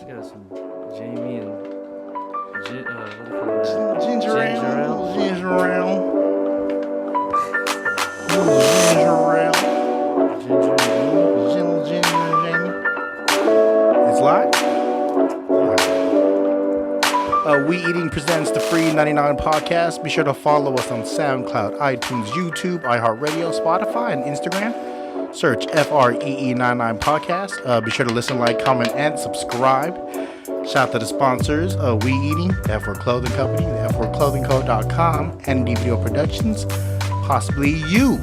you got some Jamie and what do you call that? Ginger ale. Jamie. It's live. We Eating presents the Free99 podcast. Be sure to follow us on SoundCloud, iTunes, YouTube, iHeartRadio, Spotify, and Instagram. Search FREE99 podcast. Be sure to listen, like, comment, and subscribe. Shout out to the sponsors, We Eating, the F4 Clothing Company, the F4ClothingCo.com, and DVDO Productions, possibly you.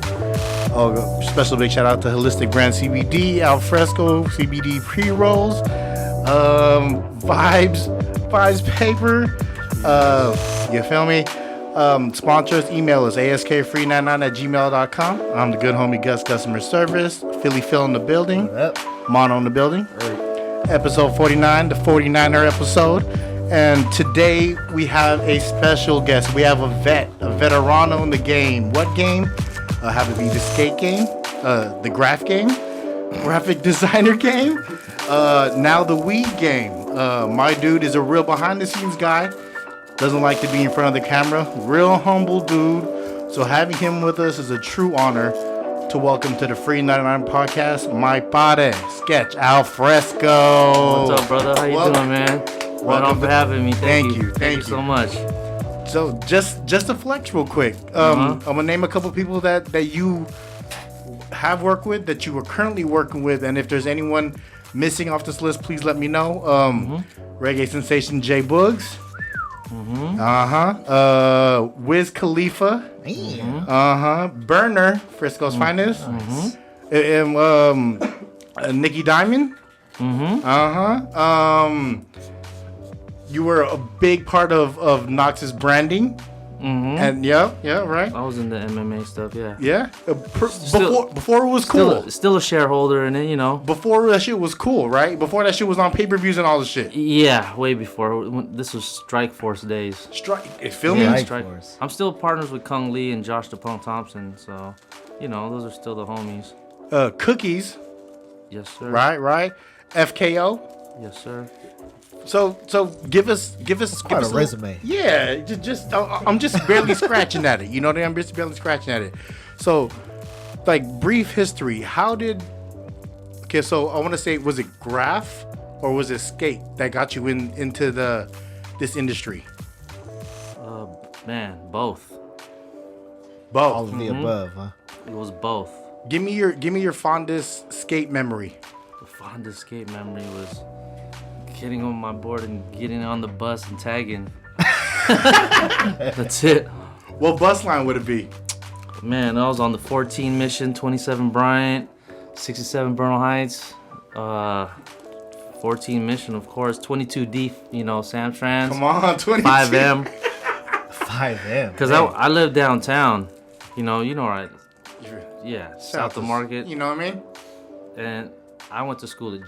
Special big shout out to Holistic Brand CBD, Freshko CBD pre-rolls, Vibes Paper. You feel me? Sponsors, email is askfree99@gmail.com. I'm the good homie Gus Customer Service. Philly Phil in the building. Mono in the building. Episode 49, the 49er episode. And today we have a special guest. We have a veterano in the game. What game? Have it be the skate game, the graphic designer game, now the weed game. My dude is a real behind the scenes guy. Doesn't like to be in front of the camera. Real humble dude. So having him with us is a true honor. To welcome to the Free99 podcast, my padre, Sketch Al Freshko. What's up, brother? How you doing, man? Welcome for having me. Thank you so much. So just to flex real quick, I'm gonna name a couple people that you have worked with, that you are currently working with, and if there's anyone missing off this list, please let me know. Reggae sensation J Boogs. Wiz Khalifa. Burner, Frisco's finest. Nikki Diamond. You were a big part of Knox's branding. And right. I was in the MMA stuff, yeah. Yeah. Before it was cool. Still a shareholder in it, you know. Before that shit was cool, right? Before that shit was on pay-per-views and all this shit. Yeah, way before. This was Strike Force days. Feel me? Strike Force. I'm still partners with Kung Lee and Josh the Punk Thompson, so you know those are still the homies. Cookies. Yes, sir. Right. FKO. Yes, sir. So give us quite a resume. Yeah, I'm just barely scratching at it. You know what I mean? I'm just barely scratching at it. So, like, brief history. So I want to say, was it graph or was it skate that got you into this industry? Man, both. All of the above, huh? It was both. Give me your fondest skate memory. The fondest skate memory was getting on my board and getting on the bus and tagging. That's it. What bus line would it be? Man, I was on the 14 Mission, 27 Bryant, 67 Bernal Heights, 14 Mission, of course, 22D, you know, Samtrans. Come on, 22. 5M. 5M. Because I live downtown, you know, right? Yeah, South of Market. You know what I mean? And I went to school at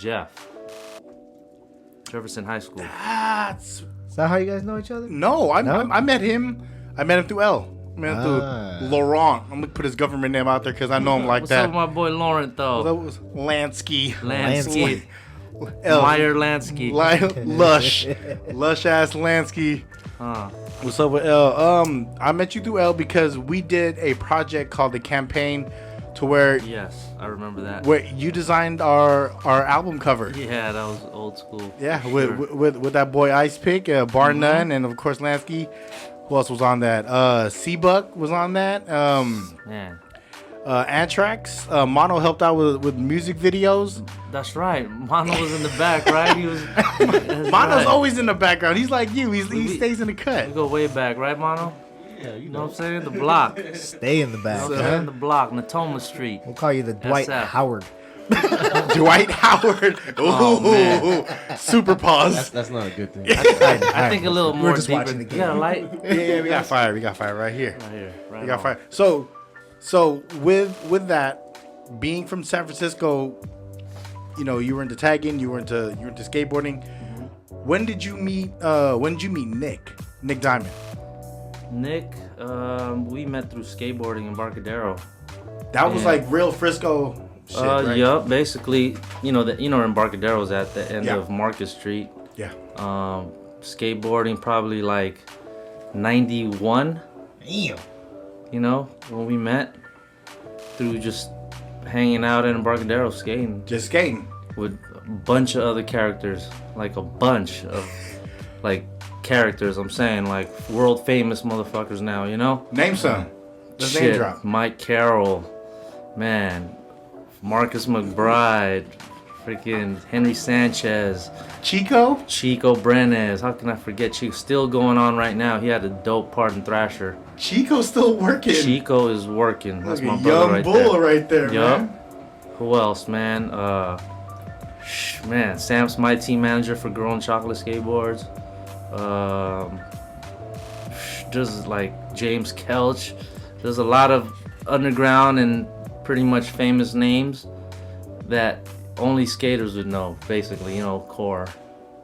Jefferson High School. Is that how you guys know each other? No, I met him. I met him through L. I met him through Laurent. I'm gonna put his government name out there because I know him like What's that. What's up with my boy Laurent though? That was Lansky. Meyer Lansky. Lush ass Lansky. What's up with L? I met you through L because we did a project called The Campaign, to where I remember that. Where you designed our album cover. Yeah, that was old school. Yeah, with that boy Ice Pick, Bar None, and of course Lansky. Who else was on that? C-Buck was on that. Man. Anthrax. Mono helped out with music videos. That's right. Mono was in the back, right? Mono's always in the background. He's like you. He stays in the cut. We go way back, right, Mono? Yeah, you know what I'm saying? The block. Stay in the back. Stay in the block, Natoma Street. We'll call you the Dwight Howard. Dwight Howard. Ooh, super pause. That's not a good thing. I think a little more just deeper. watching the game. You got a light? Yeah, we got fire. We got fire right here. Right we got fire. So with that, being from San Francisco, you know, you were into tagging, you were into skateboarding. When did you meet Nick Diamond? Nick, we met through skateboarding in Embarcadero. That was like real Frisco shit, right? Yup, basically, you know, Embarcadero is at the end of Market Street. Yeah. Skateboarding probably like 91. Damn. You know, when we met through just hanging out at Embarcadero skating. Just skating. With a bunch of other characters. Like a bunch of like characters, I'm saying, like world famous motherfuckers now, you know? Name some. Let's name Shit, drop. Mike Carroll, man, Marcus McBride, freaking Henry Sanchez, Chico Brenes. How can I forget Chico? Still going on right now. He had a dope part in Thrasher. Chico's still working. Chico is working. That's Look my at brother young right bull there. right there, Yup. man. Who else, man? Man, Sam's my team manager for Grown Chocolate Skateboards. Just like James Kelch. There's a lot of underground and pretty much famous names that only skaters would know, basically, you know, core.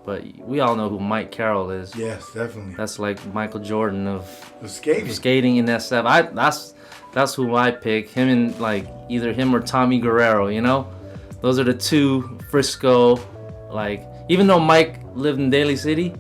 But we all know who Mike Carroll is. Yes, definitely. That's like Michael Jordan of skating in SF. That's who I pick. Him and like either him or Tommy Guerrero, you know? Those are the two Freshko, like, even though Mike lived in Daly City,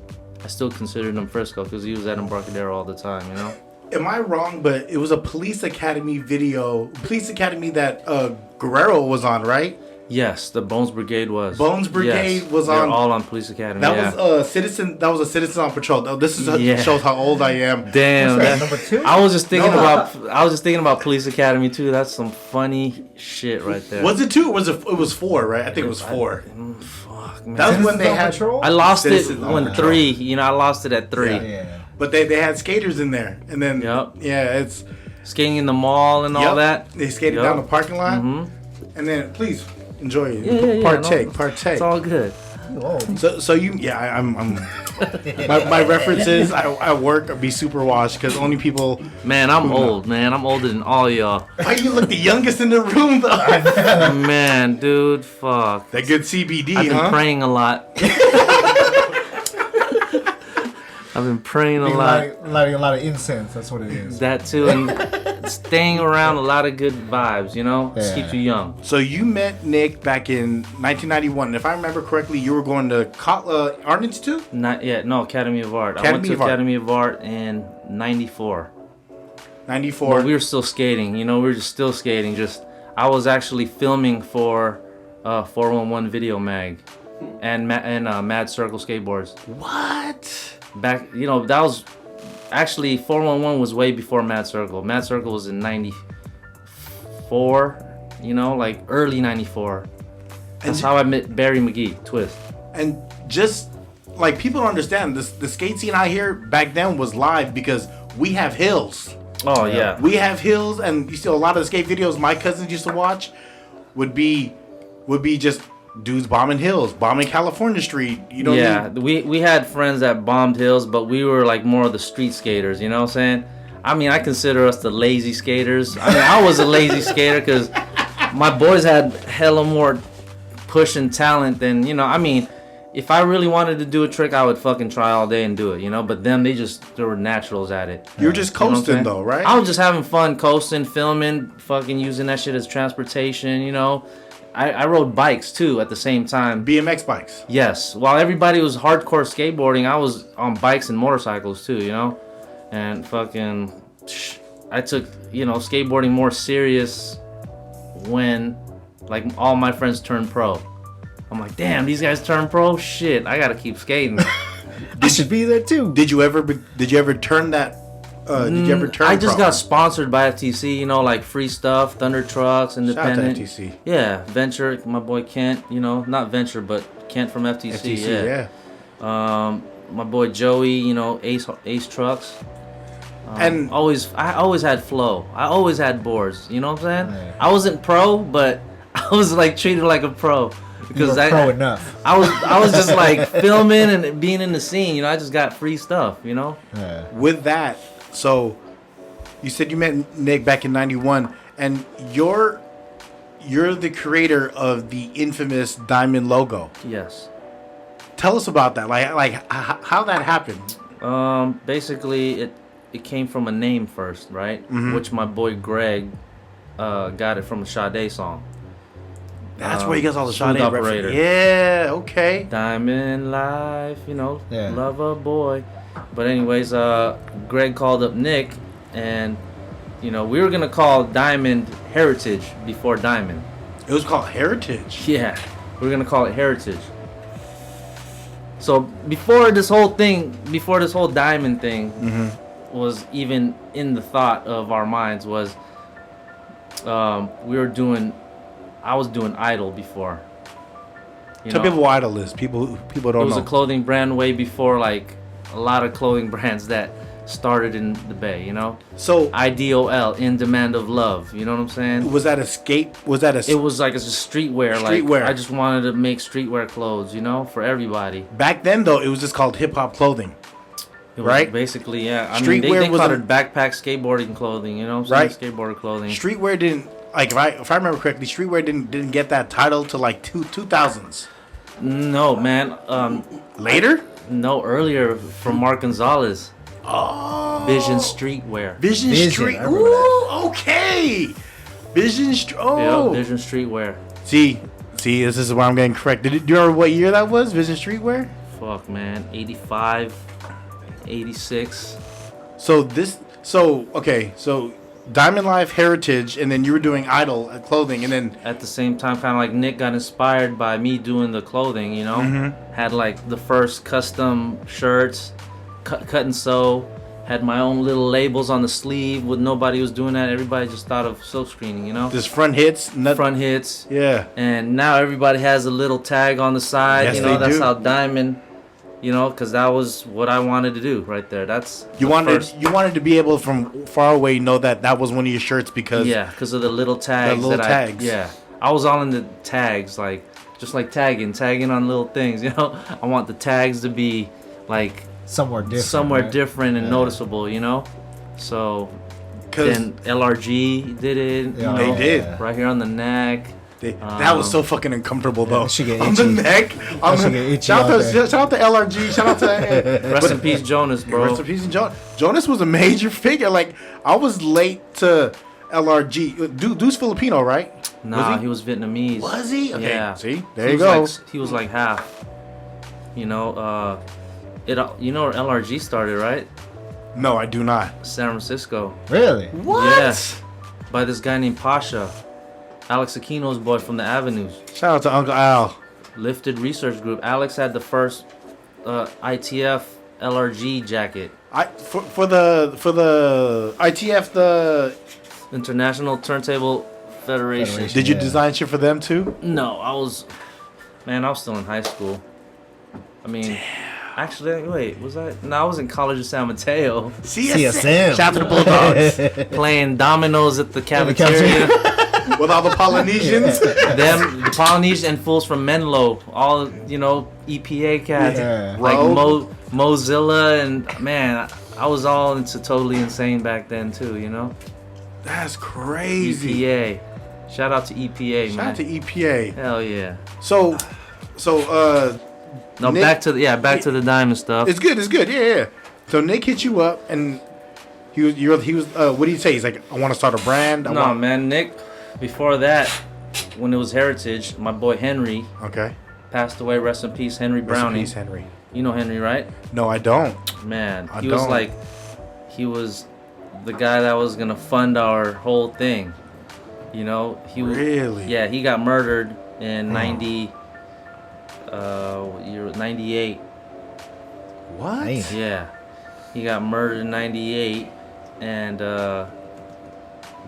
I still considered him Freshko because he was at Embarcadero all the time, you know? Am I wrong? But it was a Police Academy that Guerrero was on, right? Yes, the Bones Brigade was. Bones Brigade was They're on. all on Police Academy. That was a citizen. That was a citizen on patrol. Oh, this is shows how old I am. Damn, number 2? I was just thinking about Police Academy too. That's some funny shit right there. Was it 2 or was it? It was 4, right? I think it was 4. Fuck, man. That was when they had. Patrol? I lost Citizens it on when Patrol. 3. You know, I lost it at 3. Yeah. But they had skaters in there, and then it's Skating in the mall and all that. They skated down the parking lot, and then please enjoy it. Yeah, partake. It's all good. So you, I'm my references. I work or be super washed because only people. Man, I'm old, man. I'm older than all y'all. Why you look the youngest in the room though? Man, dude, fuck. That good CBD, I've been praying a lot. I've been praying a lot. Lighting a lot of incense. That's what it is. That too, and staying around a lot of good vibes, you know? Just keeps you young. So you met Nick back in 1991. And if I remember correctly, you were going to Art Institute? Not yet. No, Academy of Art. I went to Academy of Art in 94. 94. But we were still skating, you know? We were just still skating. I was actually filming for 411 Video Mag and Mad Circle Skateboards. What? Back, you know, that was actually 411 was way before Mad Circle. Mad Circle was in 94, you know, like early 94. That's how I met Barry McGee, Twist. And just like people don't understand, the skate scene out here back then was live because we have hills. Oh yeah. We have hills, and you see a lot of the skate videos my cousins used to watch would be just dudes bombing hills, bombing California Street. You know. Yeah, we had friends that bombed hills, but we were like more of the street skaters. You know what I'm saying? I mean, I consider us the lazy skaters. I mean, I was a lazy skater because my boys had hella more push and talent than, you know. I mean, if I really wanted to do a trick, I would fucking try all day and do it, you know. But them, they were naturals at it. You're just coasting though, right? I was just having fun coasting, filming, fucking using that shit as transportation, you know. I rode bikes too at the same time. BMX bikes. Yes. While everybody was hardcore skateboarding, I was on bikes and motorcycles too, you know? And fucking, I took, you know, skateboarding more serious when, like, all my friends turned pro. I'm like, damn, these guys turned pro? Shit, I gotta keep skating. I should be there too. Did you ever turn that? Did you ever turn? I just got sponsored by FTC, you know, like free stuff, Thunder Trucks, Independent. Shout out to FTC. Yeah, Venture, my boy Kent, you know, not Venture, but Kent from FTC. FTC, yeah. My boy Joey, you know, Ace Trucks. And I always had flow. I always had boards. You know what I'm saying? Yeah. I wasn't pro, but I was like treated like a pro because pro enough. I was just like filming and being in the scene. You know, I just got free stuff. You know. Yeah. with that, so you said you met Nick back in '91, and you're the creator of the infamous diamond logo. Yes. Tell us about that. Like how that happened. Basically, it came from a name first, right? Mm-hmm. Which my boy Greg got it from a Sade song. That's where he gets all the Smooth Sade Operator. references. Yeah, okay. Diamond Life, you know, Yeah. love a boy. But anyways, Greg called up Nick, and you know, we were gonna call Diamond Heritage before Diamond. It was called Heritage. Yeah, we were gonna call it Heritage. So before this whole Diamond thing was even in the thought of our minds, was I was doing Idol before. You Tell know? people what Idol is. People don't know. It was a clothing brand way before like a lot of clothing brands that started in the Bay, you know? So IDOL, In Demand of Love, you know what I'm saying? was that a skate? Was that a? It was like it's a streetwear. Streetwear. Like I just wanted to make streetwear clothes, you know, for everybody. Back then though, it was just called hip hop clothing. It was Right? basically, yeah. I Streetwear mean, they was called a- it backpack skateboarding clothing, you know what I'm saying? Skateboarder clothing. Streetwear didn't like if I remember correctly. Streetwear didn't get that title till like 2000s. No, man. Later. No, earlier from Mark Gonzalez. Oh. Vision Streetwear. Vision Street. I remember Ooh, okay. Vision Street. Oh. Yeah, Vision Streetwear. See, this is where I'm getting correct. Do you remember what year that was? Vision Streetwear. Fuck, man. 85, 86. So Diamond Life Heritage, and then you were doing Idol clothing, and then At the same time, kind of like Nick got inspired by me doing the clothing, you know? Mm-hmm. Had like the first custom shirts, cut and sew. Had my own little labels on the sleeve. With nobody was doing that. Everybody just thought of silk screening, you know? this front hits. Front hits. Yeah. And now everybody has a little tag on the side. Yes, you know, they that's do. how Diamond, you know, because that was what I wanted to do right there. That's You the wanted first- you wanted to be able from far away know that was one of your shirts because Yeah, because of the little tags. little that tags. I was all in the tags, like just like tagging on little things. You know, I want the tags to be like Somewhere different. right? different and Yeah. noticeable. You know, so 'cause then LRG did it. Yeah, you they know, did. right here on the neck. that was so fucking uncomfortable though. that should get On the itchy. neck. On should the, get itchy shout, out out there. to, shout out to LRG. Shout out to Rest in peace, Jonas, bro. Rest in peace, Jonas was a major figure. Like I was late to LRG. Dude's Filipino, right? Nah, was he was Vietnamese. Was he? Okay. Yeah. See, there He you was go. like- he was like half. You know, you know where LRG started, right? No, I do not. San Francisco. Really? What? Yeah. By this guy named Pasha. Alex Aquino's boy from the Avenues. Shout out to Uncle Al. Lifted Research Group. Alex had the first ITF LRG jacket. For the ITF the. International Turntable Federation. Federation. Did you Yeah. design shit for them too? No, I was still in high school. I mean, actually, wait, was I? No, I was in College of San Mateo CSM. Shout out to the Bulldogs playing dominoes at the cafeteria. with all the Polynesians. Them, the Polynesians and fools from Menlo, all, you know, EPA cats, Yeah. like Rogue. Mozilla, and man, I was all into Totally Insane back then too, you know. That's crazy. EPA, shout out to EPA, Shout man. out to EPA. Hell yeah. So No, Nick- back to the diamond stuff. it's good. Yeah. So Nick hit you up and he was what did he say? He's like, I want to start a brand. I No, want... man, Nick. Before that, when it was Heritage, my boy Henry Okay. passed away. Rest in peace, Henry Rest in Browning. peace, Henry. You know Henry, right? No, I don't. Man, I he was don't. like, he was the guy that was gonna fund our whole thing. You know, he was. Really? Yeah, he got murdered in 98. What? Damn. Yeah, he got murdered in 98, and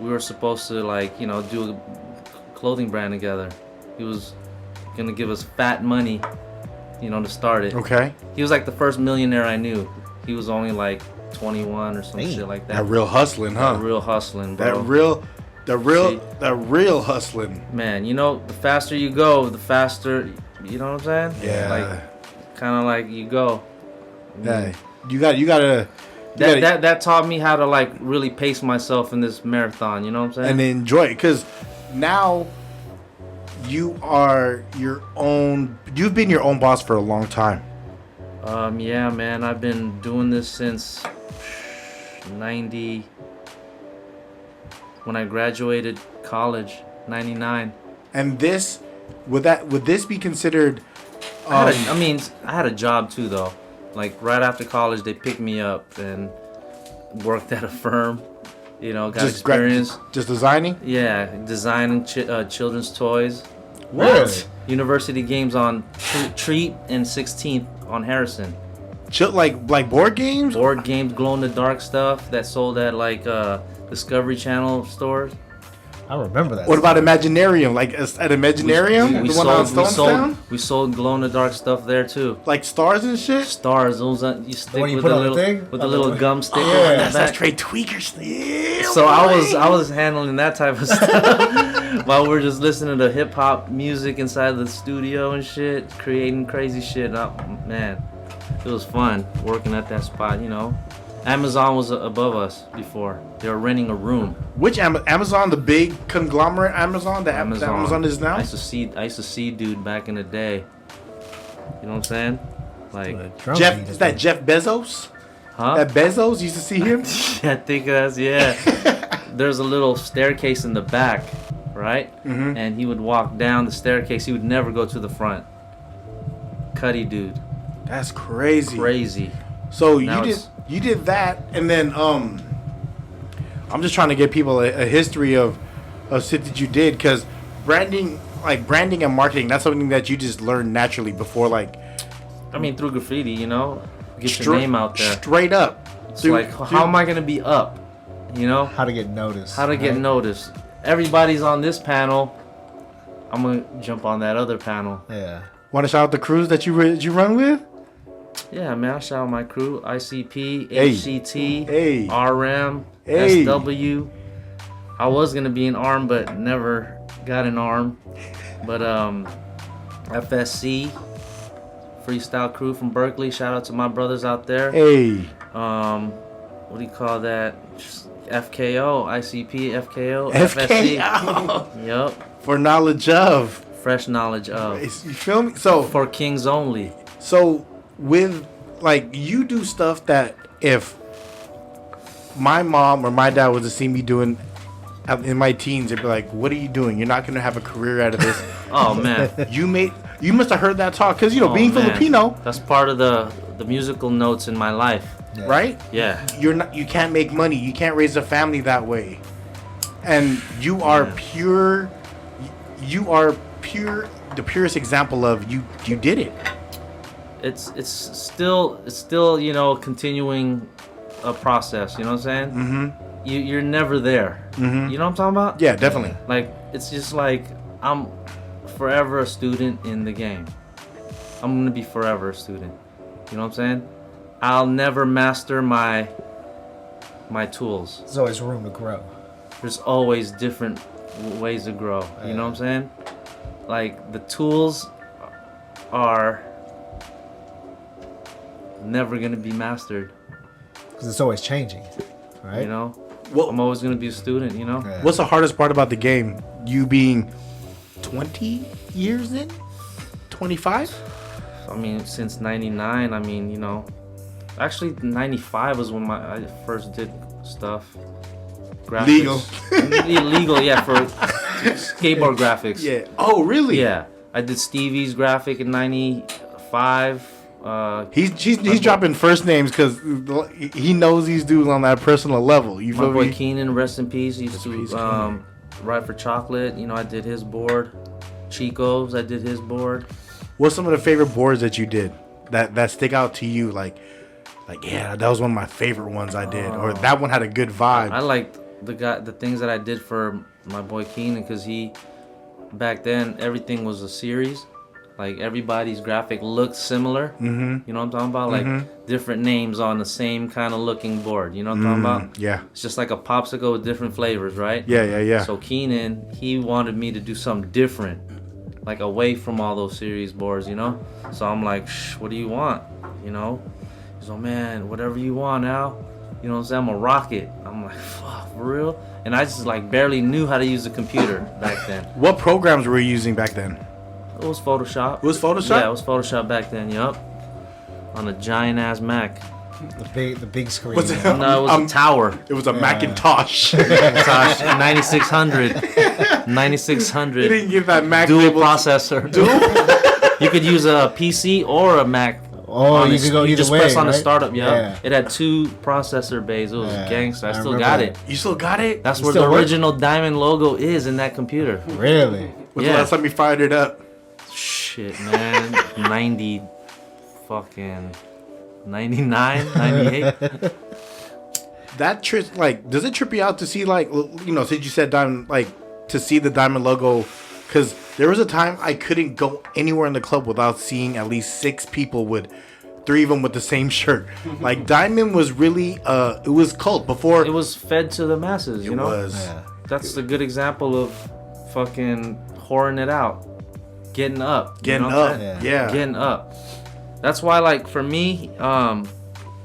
we were supposed to, like, you know, do a clothing brand together. He was gonna give us fat money, you know, to start it. Okay. He was like the first millionaire I knew. He was only like 21 or some Damn. shit like that. That real hustling, huh? Real hustling, bro. That real hustling. Man, you know, the faster you go, the faster, you know what I'm saying? Yeah. Like, kind of like you go. Yeah. You gotta That taught me how to, like, really pace myself in this marathon. You know what I'm saying? and enjoy it, because now you are your own. You've been your own boss for a long time. Yeah, man. I've been doing this since 90. When I graduated college, 99. And this would this be considered? I had a job too though. Like right after college, they picked me up and worked at a firm. You know, got experience. Just designing? Yeah, designing children's toys. What? University games on Treat and 16th on Harrison. Like board games? Board games, glow in the dark stuff that sold at like Discovery Channel stores. I remember that. What about Imaginarium? Like at Imaginarium, we the one on Stonestown? We sold glow in the dark stuff there too. Like stars and shit. Stars, those you stick when you with put the on the little thing? with the little gum sticker. That's Trey Tweaker still. So I was handling that type of stuff while we're just listening to hip hop music inside the studio and shit, creating crazy shit. Man, it was fun working at that spot. You know, Amazon was above us before. They were renting a room. Which Amazon? The big conglomerate Amazon that Amazon is now? I used to see dude back in the day. You know what I'm saying? Like is that Jeff Bezos? Huh? That Bezos, used to see him? I think that's, yeah. There's a little staircase in the back, right? Mm-hmm. And he would walk down the staircase. He would never go to the front. Cuddy dude. That's crazy. Crazy. So you did that, and then I'm just trying to give people a history of shit that you did, because branding and marketing, that's something that you just learned naturally before, like. I mean, through graffiti, you know, get your name out there. Straight up. It's how am I gonna be up? You know. How to get noticed. Get noticed. Everybody's on this panel. I'm gonna jump on that other panel. Yeah. Want to shout out the crews that you run with? Yeah, man, I shout out my crew: ICP, Hey. HCT, Hey. RM, Hey. SW. I was gonna be an ARM, but never got an ARM. But FSC, freestyle crew from Berkeley. Shout out to my brothers out there. Hey. What do you call that? FKO, ICP, FKO, FKO. FSC. Yup. For knowledge of. Fresh knowledge of. You feel me? So for kings only. So with you do stuff that if my mom or my dad was to see me doing in my teens, they'd be like, "What are you doing? You're not gonna have a career out of this." Oh man. You must have heard that talk, because being Filipino. That's part of the musical notes in my life. Yeah. Right? Yeah. You can't make money. You can't raise a family that way. And you are pure. You are pure. The purest example of you did it. It's still continuing a process. You know what I'm saying? Mm-hmm. You're never there. Mm-hmm. You know what I'm talking about? Yeah, definitely. Like it's just like I'm forever a student in the game. I'm gonna be forever a student. You know what I'm saying? I'll never master my tools. There's always room to grow. There's always different ways to grow. You know what I'm saying? Like the tools are never gonna be mastered. Because it's always changing, right? You know? I'm always gonna be a student, you know? Yeah. What's the hardest part about the game? You being 20 years in? 25? I mean, since 99, I mean, you know, actually 95 was when I first did stuff. Graphics. Legal, yeah, for skateboard graphics. Yeah. Oh, really? Yeah. I did Stevie's graphic in 95. He's dropping first names because he knows these dudes on that personal level. You My feel boy me? Keenan, rest in peace. He used to write for Chocolate. You know, I did his board. Chico's, I did his board. What's some of the favorite boards that you did that stick out to you? Like yeah, that was one of my favorite ones I did, or that one had a good vibe. I liked the things that I did for my boy Keenan, because back then everything was a series. Like everybody's graphic looked similar. Mm-hmm. You know what I'm talking about? Like different names on the same kind of looking board. You know what I'm talking about? Yeah. It's just like a popsicle with different flavors, right? Yeah. So Keenan, he wanted me to do something different, like away from all those series boards, you know? So I'm like, what do you want? You know? He's like, man, whatever you want now. You know what I'm saying? I'm a rocket. I'm like, fuck, for real? And I just like barely knew how to use a computer back then. What programs were you using back then? It was Photoshop. It was Photoshop? Yeah, it was Photoshop back then, yup. On a giant ass Mac. The big screen. Was it- yeah. No, it was a tower. It was a Macintosh. Macintosh 9600. They 9600. didn't give that Mac Dual label. processor. You could use a PC or a Mac. Oh, on you it. could go You either just way, press on the right? startup. Yeah. Yeah. It had 2 processor bays. It was Yeah, gangster. I I still remember got that. it. You still got it? That's It where still the work? original diamond logo is in that computer. Really? When's Yeah. the last time you fired it up? Shit, man. 90 fucking 99, 98. That trip, like, does it trip you out to see, like, you know, since you said diamond, like, to see the diamond logo? Because there was a time I couldn't go anywhere in the club without seeing at least 6 people with 3 of them with the same shirt. Like, diamond was really, it was cult before. It was fed to the masses, you It know? was. Yeah. That's a good example of fucking whoring it out. Getting up. you Getting know what up. I'm saying? Yeah. Getting up. That's why, like, for me,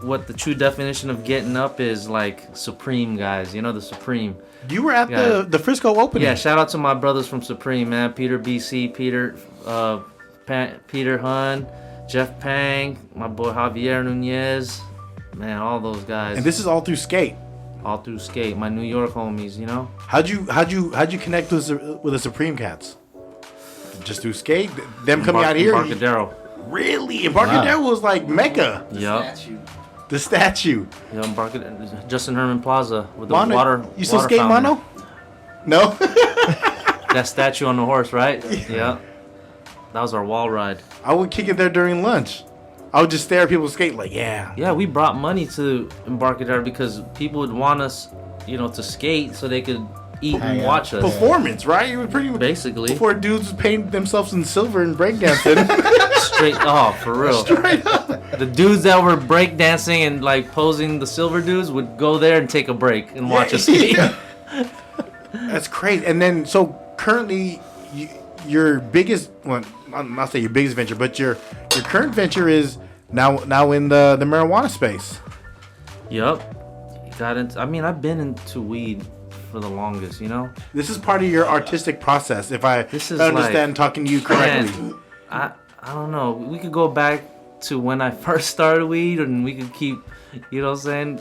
what the true definition of getting up is, like, Supreme guys. You know, the Supreme. You were at Yeah. the Frisco opening. Yeah, shout out to my brothers from Supreme, man. Peter BC, Peter Hun, Jeff Pang, my boy Javier Nunez. Man, all those guys. And this is all through skate. all through skate. My New York homies, you know? How'd you connect with the Supreme Cats? Just through skate? Them coming out here? Embarcadero. Really? Embarcadero was like Mecca. Yup. The statue. Yeah, Embarcadero. Justin Herman Plaza with the Mono, water. you still water skate fountain. mono? No? That statue on the horse, right? Yeah. That was our wall ride. I would kick it there during lunch. I would just stare at people skate like, yeah. Yeah, we brought money to Embarcadero because people would want us, you know, to skate so they could eat and Hang out. watch us. Performance, right? It was pretty much Basically. before dudes painted themselves in silver and breakdancing. Straight off, for real. Straight up. The dudes that were breakdancing and like posing the silver dudes would go there and take a break and watch us skate. That's crazy. And then, so currently, your biggest, well, not say your biggest venture, but your current venture is now in the marijuana space. Yup. Got into. I mean, I've been into weed for the longest, you know. This is part of your artistic process, if I This is understand like- talking to you correctly. Man, I don't know. We could go back to when I first started weed, and we could keep, you know what I'm saying,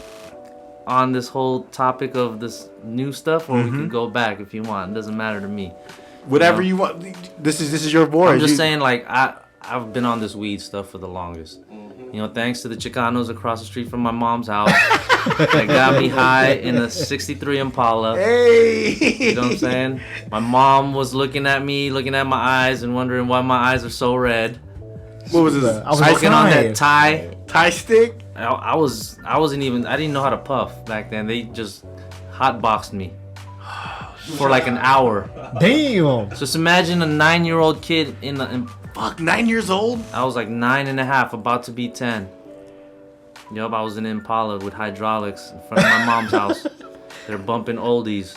on this whole topic of this new stuff, or we could go back if you want. It doesn't matter to me. Whatever you you want. This is your board. I'm just You- saying, like, I've been on this weed stuff for the longest. You know, thanks to the Chicanos across the street from my mom's house. They got me high in a 63 Impala. Hey. You know what I'm saying? My mom was looking at me, looking at my eyes, and wondering why my eyes are so red. What was this? I was Smoking on outside. that tie. Tie stick? I wasn't even, I didn't know how to puff back then. They just hotboxed me for like an hour. Damn. Just imagine a 9-year-old kid in Fuck, 9 years old? I was like 9.5, about to be 10. Yup, I was in Impala with hydraulics in front of my mom's house. They're bumping oldies.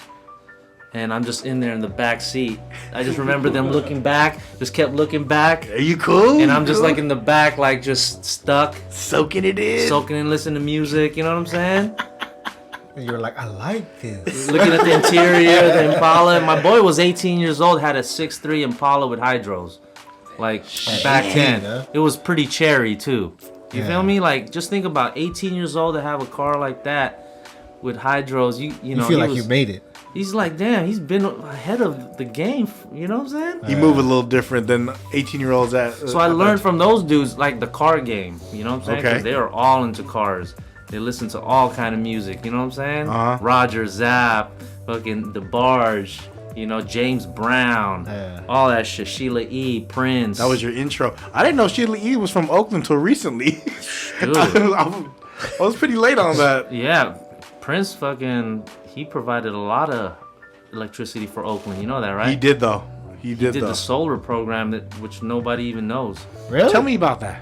And I'm just in there in the back seat. I just remember them looking back, just kept looking back. Are you cool? And I'm just Cool? like in the back, like just stuck, soaking it in. soaking and listening to music, you know what I'm saying? And you were like, I like this. Looking at the interior, the Impala. And my boy was 18 years old, had a 6'3 Impala with hydros. Like back 18, then. huh? It was pretty cherry too. You Yeah. feel me? Like just think about 18 years old to have a car like that with hydros. You know, You feel he like was, you made it. he's like, damn, he's been ahead of the game. You know what I'm saying? You move a little different than 18-year-olds at. So I learned from those dudes like the car game. You know what I'm saying? Okay. Because they are all into cars. They listen to all kind of music. You know what I'm saying? Uh-huh. Roger Zapp, fucking The Barge. You know, James Brown, Yeah. all that shit. Sheila E. Prince. That was your intro. I didn't know Sheila E. was from Oakland until recently. Dude. I was pretty late on that. Yeah, Prince fucking, he provided a lot of electricity for Oakland. You know that, right? He did, though. He Did did, though. the solar program which nobody even knows. Really? Tell me about that.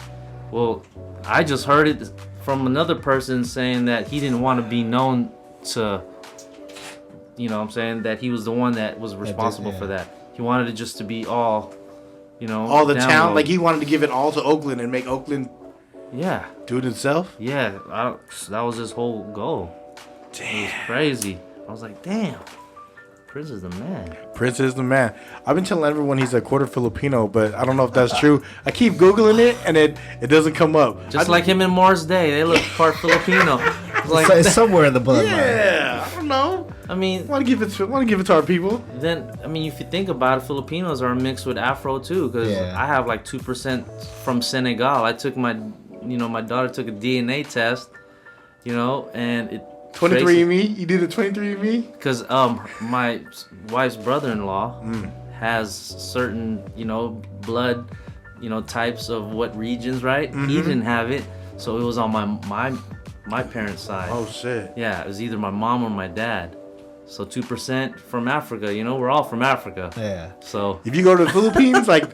Well, I just heard it from another person saying that he didn't want to be known to, you know what I'm saying, that he was the one that was responsible yeah. for that. He wanted it just to be all, you know, All the download. town, like he wanted to give it all to Oakland and make Oakland Yeah, do it itself. yeah, that was his whole goal. Damn. Crazy. I was like, damn. Prince is the man. Prince is the man. I've been telling everyone he's a quarter Filipino, but I don't know if that's true. I keep Googling it, and it doesn't come up. Just like him and Mars Day. They look part Filipino. It's somewhere in the bloodline. Yeah, I don't know. I mean, Want to give it to our people. then, I mean, if you think about it, Filipinos are mixed with Afro too. Because I have like 2% from Senegal. I took my daughter took a DNA test, and it 23andMe? You did a 23andMe? Because my wife's brother-in-law has certain, blood, types of what regions, right? He didn't have it, so it was on my parents' side. Oh shit. Yeah, it was either my mom or my dad. So 2% from Africa, we're all from Africa. Yeah. So if you go to the Philippines, like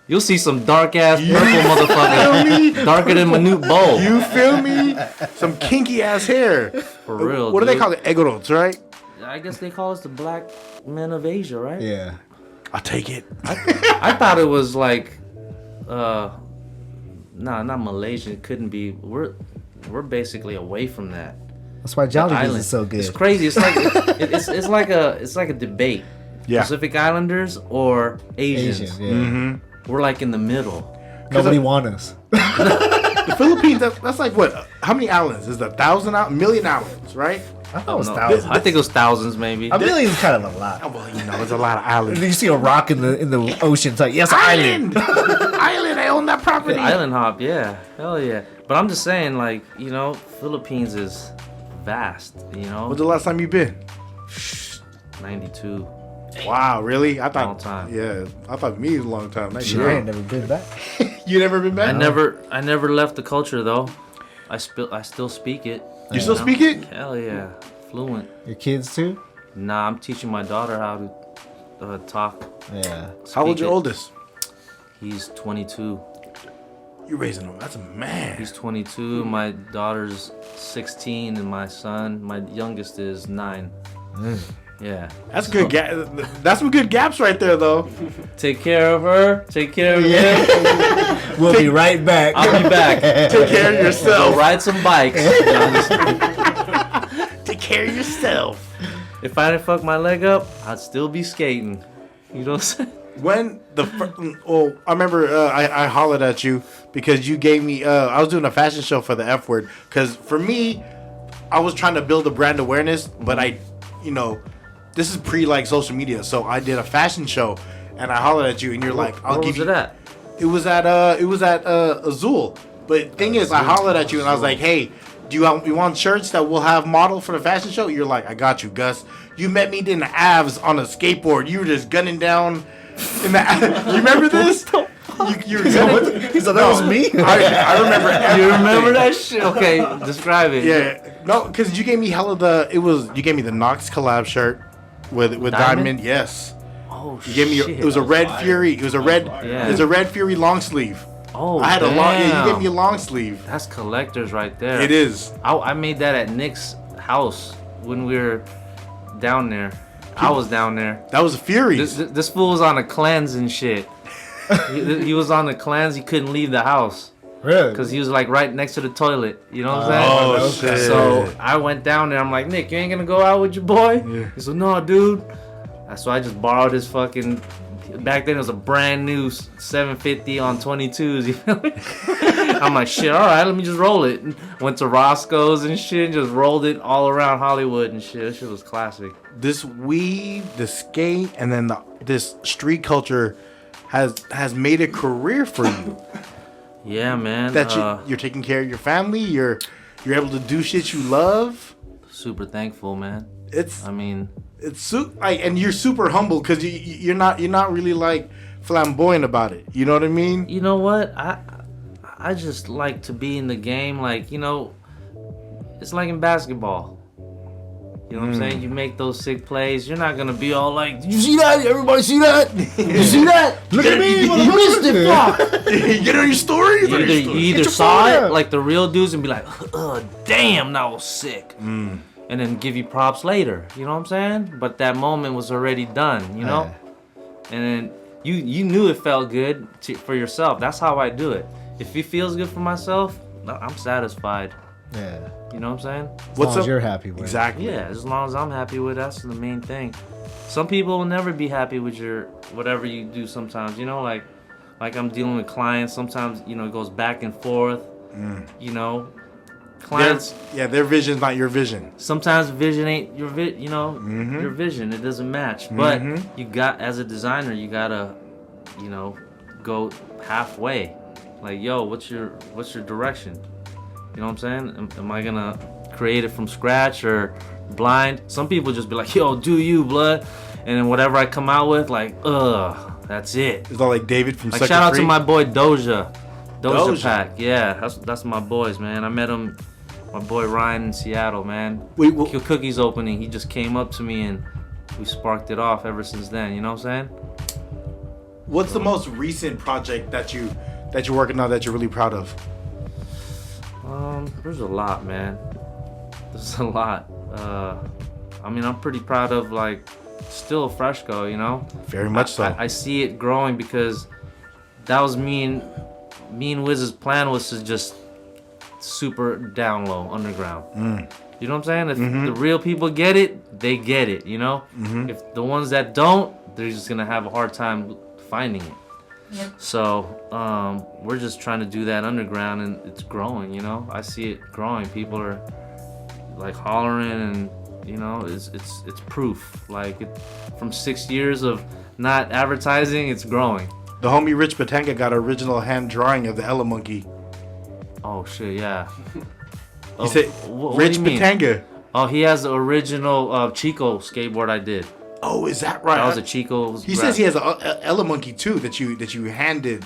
you'll see some dark ass purple motherfucker, darker than Manute Bowl. You feel me? Some kinky ass hair. For real. What do dude. they call it? Egorots, right? I guess they call us the black men of Asia, right? Yeah. I'll take it. I thought it was like, not Malaysian. It couldn't be. We're basically away from that. That's why Jollibee is so good. It's crazy. It's like it's like a debate. Yeah. Pacific Islanders or Asians. Asian, yeah. Mm-hmm. We're like in the middle. Nobody want us. The Philippines, that's like what? How many islands? Is it 1,000 million islands, right? I thought it was No, thousands. I think it was thousands, maybe. A million is kind of a lot. Oh, well, it's a lot of islands. You see a rock in the ocean, it's like, yes, island. Island, I own that property. Island hop, yeah, hell yeah. But I'm just saying, like, Philippines is vast. When's the last time you been? 92. Wow, really? I thought Long time. Yeah, I thought me was a long time. Shit, I ain't never been back. You never been back? I never left the culture though. I still speak it. You still speak it? Hell yeah, fluent. Your kids too? Nah, I'm teaching my daughter how to talk. Yeah. How old's speak your it. oldest? He's 22. You're raising him. That's a man. He's 22. My daughter's 16, and my youngest is 9. Yeah. That's good. That's some good gaps right there, though. Take care of her. Take care of him. We'll be right back. I'll be back. Take care of Go yourself. ride some bikes. Take care of yourself. If I didn't fuck my leg up, I'd still be skating. You know what I'm saying? When I remember I hollered at you because you gave me. I was doing a fashion show for the F Word. Because for me, I was trying to build a brand awareness, but this is pre social media, so I did a fashion show, and I hollered at you, and you're like, "I'll Where give was you." it at? It was at Azul. But thing is, I hollered at you, and I was like, "Hey, you want shirts that will have model for the fashion show?" You're like, "I got you, Gus." You met me in the Avs on a skateboard. You were just gunning down. You remember this? You were gunning. He said that was me? I remember. You remember that shit? Okay, describe it. Yeah, no, because you gave me you gave me the Knox collab shirt with Diamond. Yes. Oh You gave me shit. it was a Red Fury. It was a red. Yeah. It was a Red Fury long sleeve. Oh, I had a long. Yeah, you damn. gave me a long sleeve. That's collectors right there. It is. I made that at Nick's house when we were down there. I was down there. That was Fury's. This fool was on a cleanse and shit. he was on the cleanse. He couldn't leave the house Really? because he was like right next to the toilet. You know what I'm saying? Oh shit. So I went down there. I'm like, Nick, you ain't gonna go out with your boy? Yeah. He said, no, dude. So I just borrowed his fucking. Back then it was a brand new 750 on 22s. You feel me? I'm like, shit. All right, let me just roll it. Went to Roscoe's and shit. And just rolled it all around Hollywood and shit. That shit was classic. This weed, the skate, and then this street culture has made a career for you. Yeah, man. That you're taking care of your family. You're able to do shit you love. Super thankful, man. It's and you're super humble because you're not really like flamboyant about it. You know what I mean? you know what? I just like to be in the game. Like, it's like in basketball. You know what I'm saying? You make those sick plays. You're not gonna be all like, "Did you see that? Everybody see that? You see that? Look at me, You missed it, fuck." You get on your story. You either saw it like the real dudes and be like, damn, that was sick. And then give you props later. You know what I'm saying? But that moment was already done, And then you knew it felt good for yourself. That's how I do it. If it feels good for myself, I'm satisfied. Yeah. You know what I'm saying? As What's long as up? you're happy with Exactly. Yeah, as long as I'm happy with it, that's the main thing. Some people will never be happy with your whatever you do sometimes, you know, like I'm dealing with clients, sometimes, you know, it goes back and forth, you know. Clients, Their vision's not your vision. sometimes vision ain't your your vision, it doesn't match. But you got, as a designer, you gotta, you know, go halfway. Like, yo, what's your direction? You know what I'm saying? Am I gonna create it from scratch or blind? Some people just be like, yo, do you, blood? And then whatever I come out with, like, that's it. It's all like David from Like, Sucker shout out Free. to my boy Doja Doja. Pack. Yeah, that's my boys, man. I met him, my boy Ryan in Seattle, man. Wait, well- Cookies opening. He just came up to me and we sparked it off ever since then. You know what I'm saying? What's the most recent project that you're working on that you're really proud of? There's a lot, man. There's a lot. I mean, I'm pretty proud of, like, still Freshko, you know? Very much so. I see it growing because that was me and Wiz's plan was to just super down low, underground. You know what I'm saying? If the real people get it, they get it, you know? If the ones that don't, they're just gonna have a hard time finding it. So we're just trying to do that underground, and it's growing, you know? I see it growing. People are like hollering, and you know, it's proof. Like, from 6 years of not advertising, it's growing. The homie Rich Batanga got an original hand drawing of the Ella Monkey. Oh shit, yeah. He said, what Rich do you mean? Batanga. Oh, he has the original Chico skateboard I did. Oh, is that right? That was a Chico. He says he has a Ella Monkey too that you handed.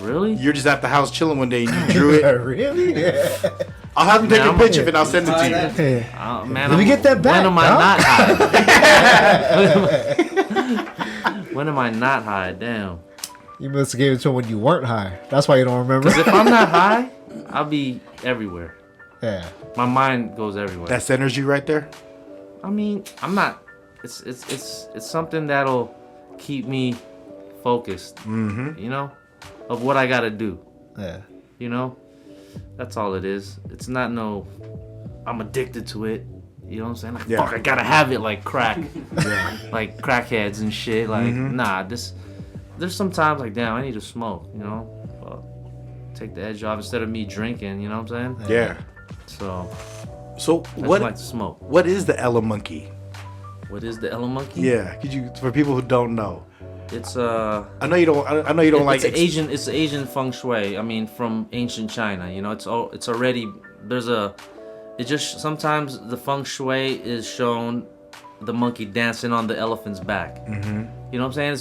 Really? You're just at the house chilling one day and you drew it. Really? Yeah. I'll have him take Man, a picture of it and I'll send it to you. Hey. Man, Let me get that back, When am I dog. not high? When am I not high? Damn. You must have gave it to him when you weren't high. That's why you don't remember. Because if I'm not high, I'll be everywhere. Yeah. My mind goes everywhere. That's energy right there. I mean, I'm not. It's something that'll keep me focused. You know, of what I gotta do. Yeah. You know, that's all it is. It's not no. I'm addicted to it. You know what I'm saying? Like, Yeah. fuck, I gotta have it like crack. Like crackheads and shit. Like, nah, there's sometimes like, damn, I need to smoke, you know? Take the edge off instead of me drinking, you know what I'm saying? Yeah. So, So I what? just like to smoke. What is the Ella Monkey? What is the Ella Monkey? Yeah. Could you, for people who don't know? It's I know you don't. I know you don't like. it's Asian feng shui. I mean, from ancient China. You know, it's already it just sometimes the feng shui is shown the monkey dancing on the elephant's back. You know what I'm saying?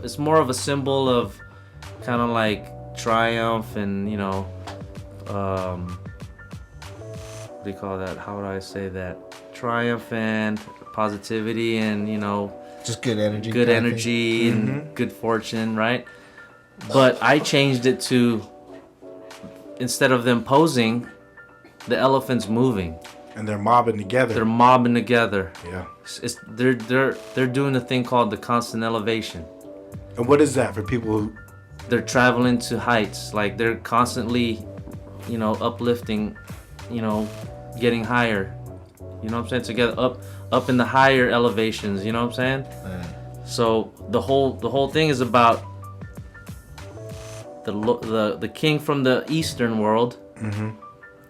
It's more of a symbol of kind of like triumph and, you know, what do you call that? How would I say that? Triumph and positivity and, you know, Just good energy. good kind of energy and good fortune, right? But I changed it to, instead of them posing, the elephant's moving. and they're mobbing together. They're mobbing together. Yeah. They're doing a thing called the constant elevation. And what is that for people who? They're traveling to heights. Like, they're constantly, you know, uplifting, you know, getting higher. You know what I'm saying? Together up in the higher elevations. You know what I'm saying? Yeah. So the whole thing is about the king from the eastern world,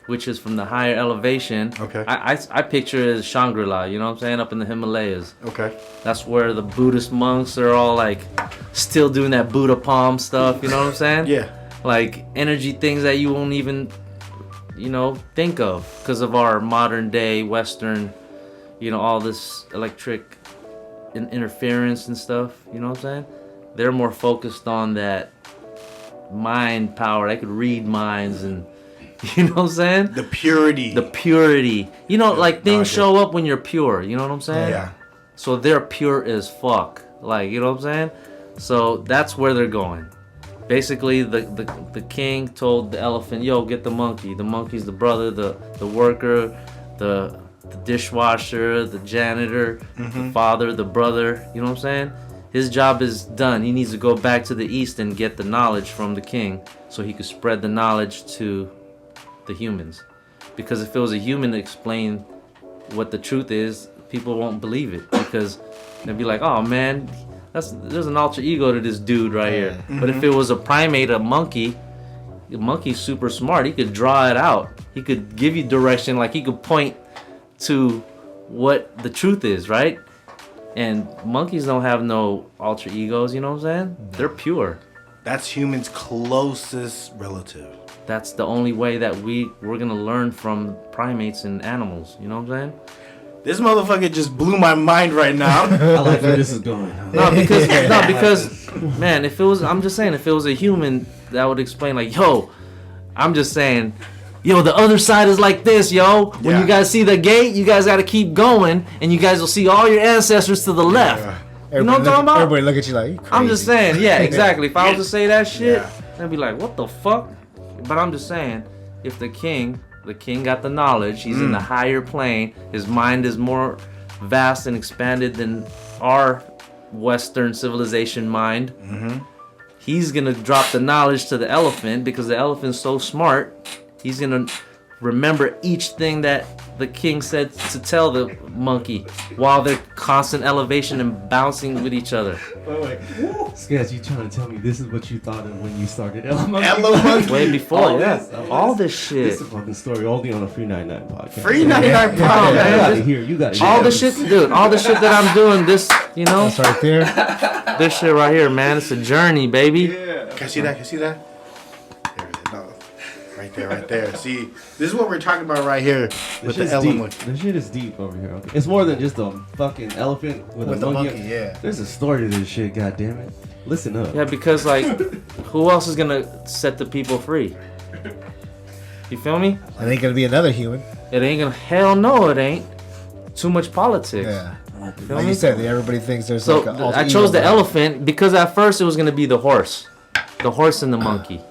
which is from the higher elevation. Okay. I picture it as Shangri-La. You know what I'm saying? Up in the Himalayas. Okay. That's where the Buddhist monks are all like still doing that Buddha palm stuff. You know what I'm saying? Yeah. Like energy things that you won't even, you know, think of because of our modern day Western, you know, all this electric interference and stuff. You know what I'm saying? They're more focused on that mind power. They could read minds and, you know what I'm saying? The purity. The purity. You know, like things I get show up when you're pure. You know what I'm saying? Yeah. So they're pure as fuck. Like, you know what I'm saying? So that's where they're going. Basically, the king told the elephant, yo, get the monkey. The monkey's the brother, the worker, the dishwasher, the janitor, the father, the brother. You know what I'm saying? His job is done. He needs to go back to the east and get the knowledge from the king so he could spread the knowledge to the humans. Because if it was a human to explain what the truth is, people won't believe it because they'll be like, oh man, there's an alter ego to this dude right here. Mm-hmm. But if it was a primate, a monkey's super smart. He could draw it out. He could give you direction, like he could point to what the truth is, right? And monkeys don't have no alter egos, you know what I'm saying? They're pure. That's humans' closest relative. That's the only way that we're gonna learn from primates and animals, you know what I'm saying? This motherfucker just blew my mind right now. I like where this is going. No, because man, if it was a human that would explain like, yo, I'm just saying, yo, the other side is like this, yo. When Yeah. you guys see the gate, you guys gotta keep going, and you guys will see all your ancestors to the left. You know what I'm talking about? Everybody look at you like, you crazy. I'm just saying, yeah, exactly. If I was to say that shit, Yeah. they'd be like, what the fuck? But I'm just saying, if the king got the knowledge, he's in the higher plane, his mind is more vast and expanded than our Western civilization mind. He's gonna drop the knowledge to the elephant because the elephant's so smart. He's gonna remember each thing that the king said to tell the monkey while they're constant elevation and bouncing with each other. Wait. Sketch, you trying to tell me this is what you thought of when you started Elmo? Way before, All yeah. this, All this shit. This is a fucking story only on a free99 podcast. Free 99 Oh, pounds, man. You gotta This- hear. You gotta hear. all the shit, dude, all the shit that I'm doing, this, you know, That's right there. this shit right here, man, it's a journey, baby. Can I see that? Can I see that? There it is. No. Right there. See, this is what we're talking about right here with the This element. shit is deep over here. Okay? It's more than just a fucking elephant with With a the monkey. monkey, yeah. There's a story to this shit. God damn it. Listen up. Yeah, because, like, who else is gonna set the people free? You feel me? It ain't gonna be another human. It ain't gonna, hell no, it ain't. Too much politics. Yeah. Feel Like me? you said, everybody thinks there's So like an alter I ego chose the there. elephant because at first it was gonna be the horse and the monkey.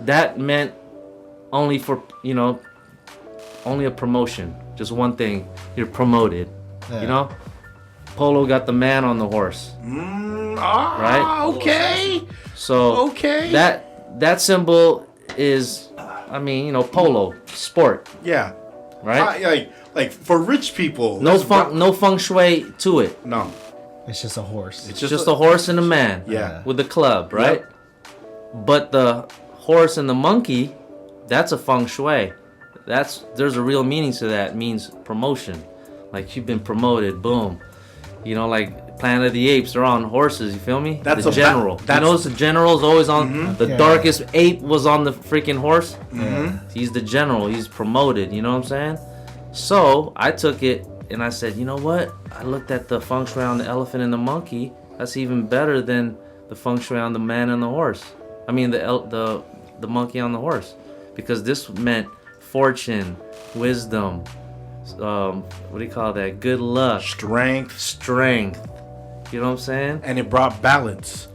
That meant only for only a promotion, just one thing. You're promoted, Yeah. you know. Polo got the man on the horse, right? Okay. So Okay. that symbol is, I mean, polo sport, Yeah. right? Like for rich people. No that's no feng shui to it. No. It's just a horse. It's Just a horse and a man. Yeah. With a club, right? But the horse and the monkey, that's a feng shui. There's a real meaning to that. It means promotion. Like you've been promoted, boom. Like Planet of the Apes, they're on horses, you feel me? That's the a general. that's- You notice the general's always on the Yeah. darkest ape was on the freaking horse. Yeah. He's the general, he's promoted, you know what I'm saying? So I took it and I said, you know what? I looked at the feng shui on the elephant and the monkey. That's even better than the feng shui on the man and the horse. I mean the monkey on the horse, because this meant fortune, wisdom, what do you call that? Good luck, strength. You know what I'm saying? And it brought balance.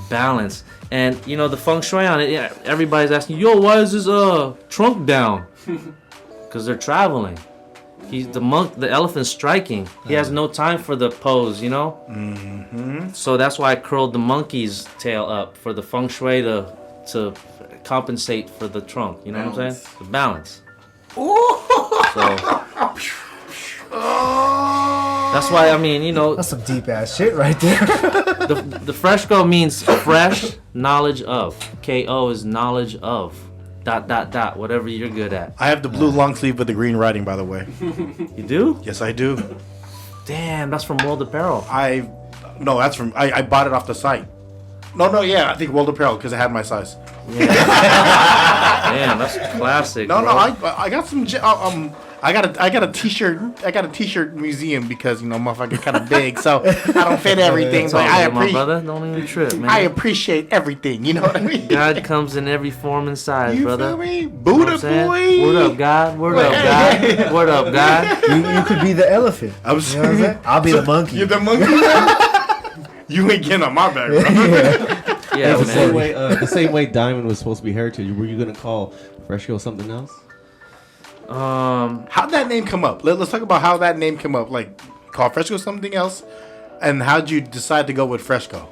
Balance. And the feng shui on it. Yeah, everybody's asking, yo, why is this trunk down? Because they're traveling. He's the elephant's striking. He has no time for the pose, So that's why I curled the monkey's tail up for the feng shui to compensate for the trunk. You know what I'm saying? The balance. So that's why That's some deep ass shit right there. the Freshko means fresh knowledge of. Ko is knowledge of. ... Whatever you're good at. I have the blue long sleeve with the green writing, by the way. You do? Yes, I do. Damn, that's from World Apparel. No, that's from I bought it off the site. I think World Apparel because it had my size. Yeah. Damn, that's classic. No, bro. I got some. I got a t-shirt museum because motherfucker kind of big, so I don't fit everything. It's But all I good, my appreciate. brother. Don't even trip, man. I appreciate everything. You know what I mean? God comes in every form and size, You brother. feel me? You know what Buddha I'm saying? boy. What up, God? What up, God? What up, God? you could be the elephant. I'm You know what I'm saying? I'll be the monkey. You're the monkey. You ain't getting on my back, bro. Yeah, the same man. way, the same way Diamond was supposed to be heritage. Were you gonna call Freshko something else? How'd that name come up? Let's talk about how that name came up. Like, call Freshko something else, and how'd you decide to go with Freshko?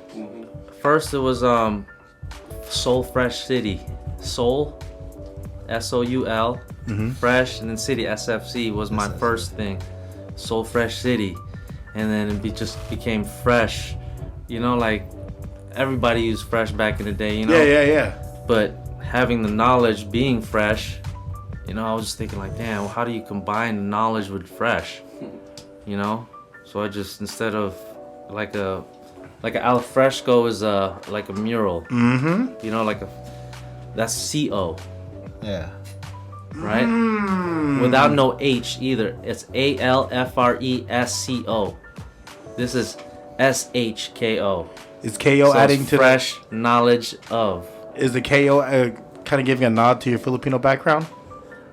First, it was Soul Fresh City. Soul, Soul, Fresh, and then City. SFC was my first thing. So Fresh City, and then just became Fresh. You know, like everybody used Fresh back in the day. You know. Yeah. But having the knowledge, being fresh, you know, I was just thinking like, damn, how do you combine knowledge with fresh? You know, so I just instead of like a al fresco is like a mural. Mm-hmm. You know, that's CO. Yeah. Right? Without no H either. It's ALFRESCO. This is SHKO. Is KO So adding it's to fresh knowledge of? Is the KO kind of giving a nod to your Filipino background?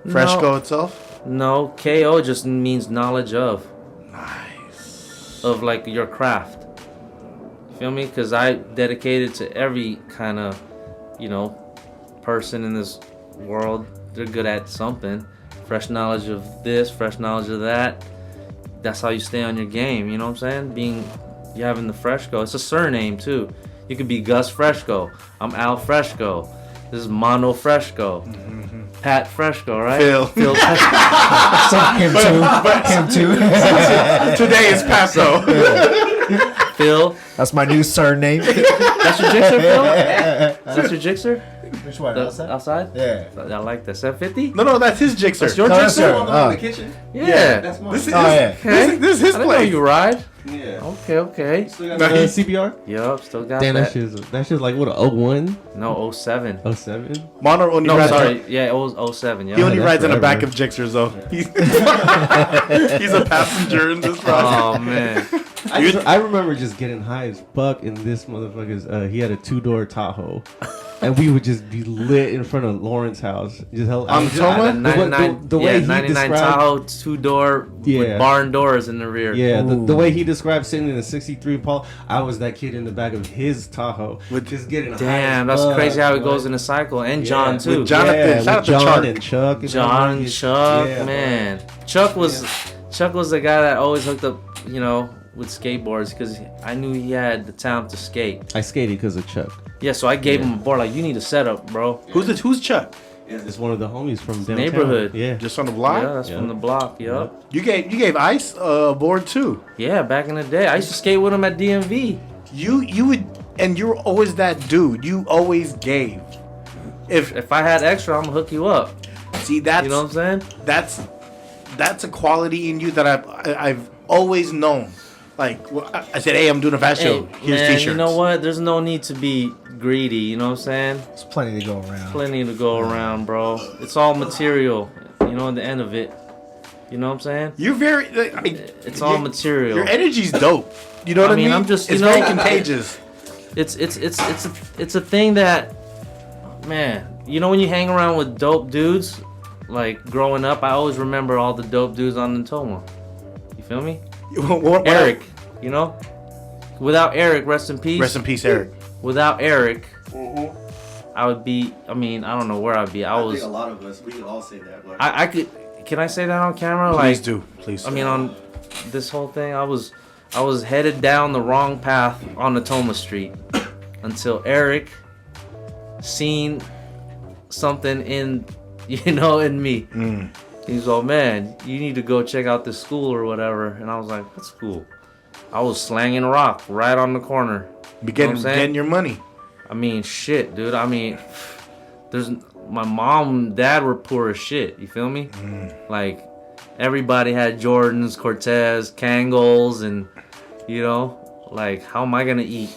Freshko itself? No, KO just means knowledge of. Nice. Of like your craft. You feel me? Because I dedicated to every kind of, you know, person in this world. They're good at something. Fresh knowledge of this, fresh knowledge of that. That's how you stay on your game, you know what I'm saying? You having the Freshko. It's a surname too. You could be Gus Freshko. I'm Al Freshko. This is Mono Freshko. Pat Freshko, right? Phil. Him too. Today is Paso. Phil. That's my new surname. That's your jixer, Phil? That's your jixer? Which one? Outside? Yeah. I like that. 750? No, that's his jixer. That's your No, that's jixer? her. in Oh. the kitchen. Yeah. That's mine. This is, yeah. Okay. this is his I didn't know place. you ride. Yeah. Okay. Still got the CPR? Yup, still got Damn, that. that shit's like what, a 01? No, 07. 07? Mono only No, rides sorry. Yeah, it was 07. He Yeah. only that's rides in the back forever. of Jixers though. He's a passenger in this process. Oh, man. I remember just getting high as fuck in this motherfucker's. He had a 2-door Tahoe, and we would just be lit in front of Lauren's house. Just hell, On Toma? the way he 99 described, Tahoe, 2-door Yeah. with barn doors in the rear. yeah, the Ooh. way he described sitting in a '63 Impala, I was that kid in the back of his Tahoe, with just getting high Damn, as that's fuck, crazy how it boy. goes in a cycle. And Yeah, John, too. with Jonathan. Yeah, Shout out with to John Chuck. and Chuck. And John, everybody. Chuck, Yeah, man. Chuck was the guy that always hooked up, you know, with skateboards because I knew he had the talent to skate. I skated because of Chuck. Yeah, so I gave him a board like, you need a setup, bro. Who's Chuck? It's one of the homies from downtown. Neighborhood. Yeah. Just on the block? Yeah, that's from the block. Yup. You gave Ice a board too. Yeah, back in the day, I used to skate with him at DMV. You would, and you were always that dude. You always gave. If I had extra, I'm gonna hook you up. See, that's You know what I'm saying? that's a quality in you that I've always known. Like I said, hey, I'm doing a fast show. Here's man, t-shirts. you know what? There's no need to be greedy. You know what I'm saying? There's plenty to go around. Plenty to go around, bro. It's all material. You know, at the end of it. You know what I'm saying? You're very. It's all material. Your energy's dope. You know what I mean? I'm just, it's you know, very contagious. It's a thing that, man. You know when you hang around with dope dudes, like growing up, I always remember all the dope dudes on Natoma. You feel me? Eric, you know. Without Eric, rest in peace. Rest in peace, Eric. Without Eric, I would be. I mean, I don't know where I'd be. I think was. a lot of us, we could all say that. But I could. Can I say that on camera? Please Like, do. Please. I mean, on this whole thing, I was headed down the wrong path on Natoma Street until Eric seen something in me. He's like, man, you need to go check out this school or whatever. And I was like, what school? I was slanging rock right on the corner. Be You know what I'm saying? getting your money. I mean, shit, dude. I mean, my mom and dad were poor as shit. You feel me? Like, everybody had Jordans, Cortez, Kangol, and, like, how am I gonna eat?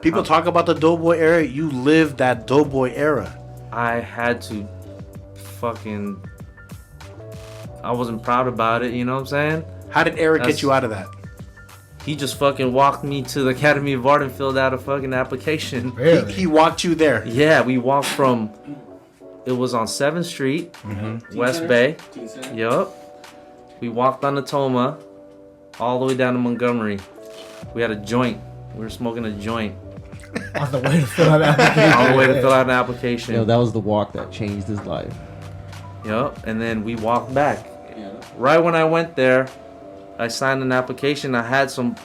People talk about the Doughboy era. You lived that Doughboy era. I had to fucking. I wasn't proud about it. You know what I'm saying? How did Eric That's- get you out of that? He just fucking walked me to the Academy of Art and filled out a fucking application. Really? He walked you there. Yeah, we walked from. It was on 7th Street, West Bay. Yup. We walked on the Toma, all the way down to Montgomery. We had a joint. We were smoking a joint On the way to fill out an application. all the way to fill out an application. Yo, that was the walk that changed his life. Yup. And then we walked back. Right when I went there, I signed an application. I had some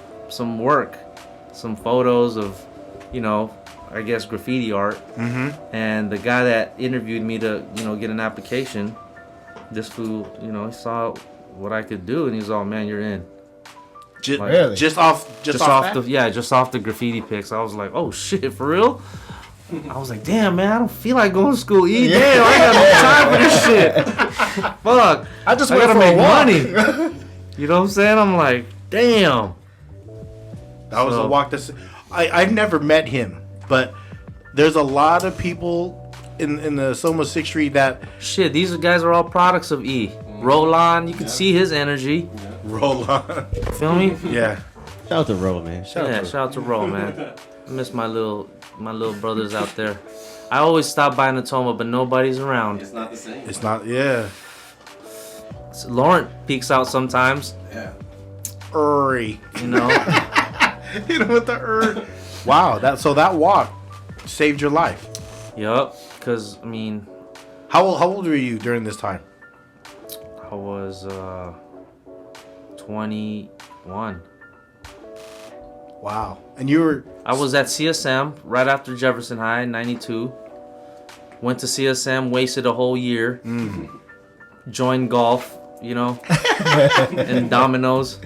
work, some photos of, I guess graffiti art. And the guy that interviewed me to, get an application, this fool, you know, he saw what I could do, and he was all, man, you're in. Really? Just off Just off the graffiti pics. I was like, oh shit, for real? I was like, damn, man, I don't feel like going to school. Damn, I got no time for this shit. Fuck. I just I went gotta for a make walk. money. You know what I'm saying? I'm like, damn. That was a walk. I've never met him, but there's a lot of people in the Soma 6th Street that Shit, these guys are all products of E. Roll-On, you can see his energy. roll on. Feel me? Yeah. Shout out to Ro, man. Shout out to Roll, man. I miss my little brothers out there. I always stop by Natoma, but nobody's around. It's not the same. It's not. Yeah. So Laurent peeks out sometimes, Yeah. Uri. you know. Hit him with the Uri. Wow. That walk saved your life. Yup, because, I mean, How old were you during this time? I was 21. Wow. And you were. I was at CSM right after Jefferson High, 92. Went to CSM, wasted a whole year. Joined golf, you know, and dominoes.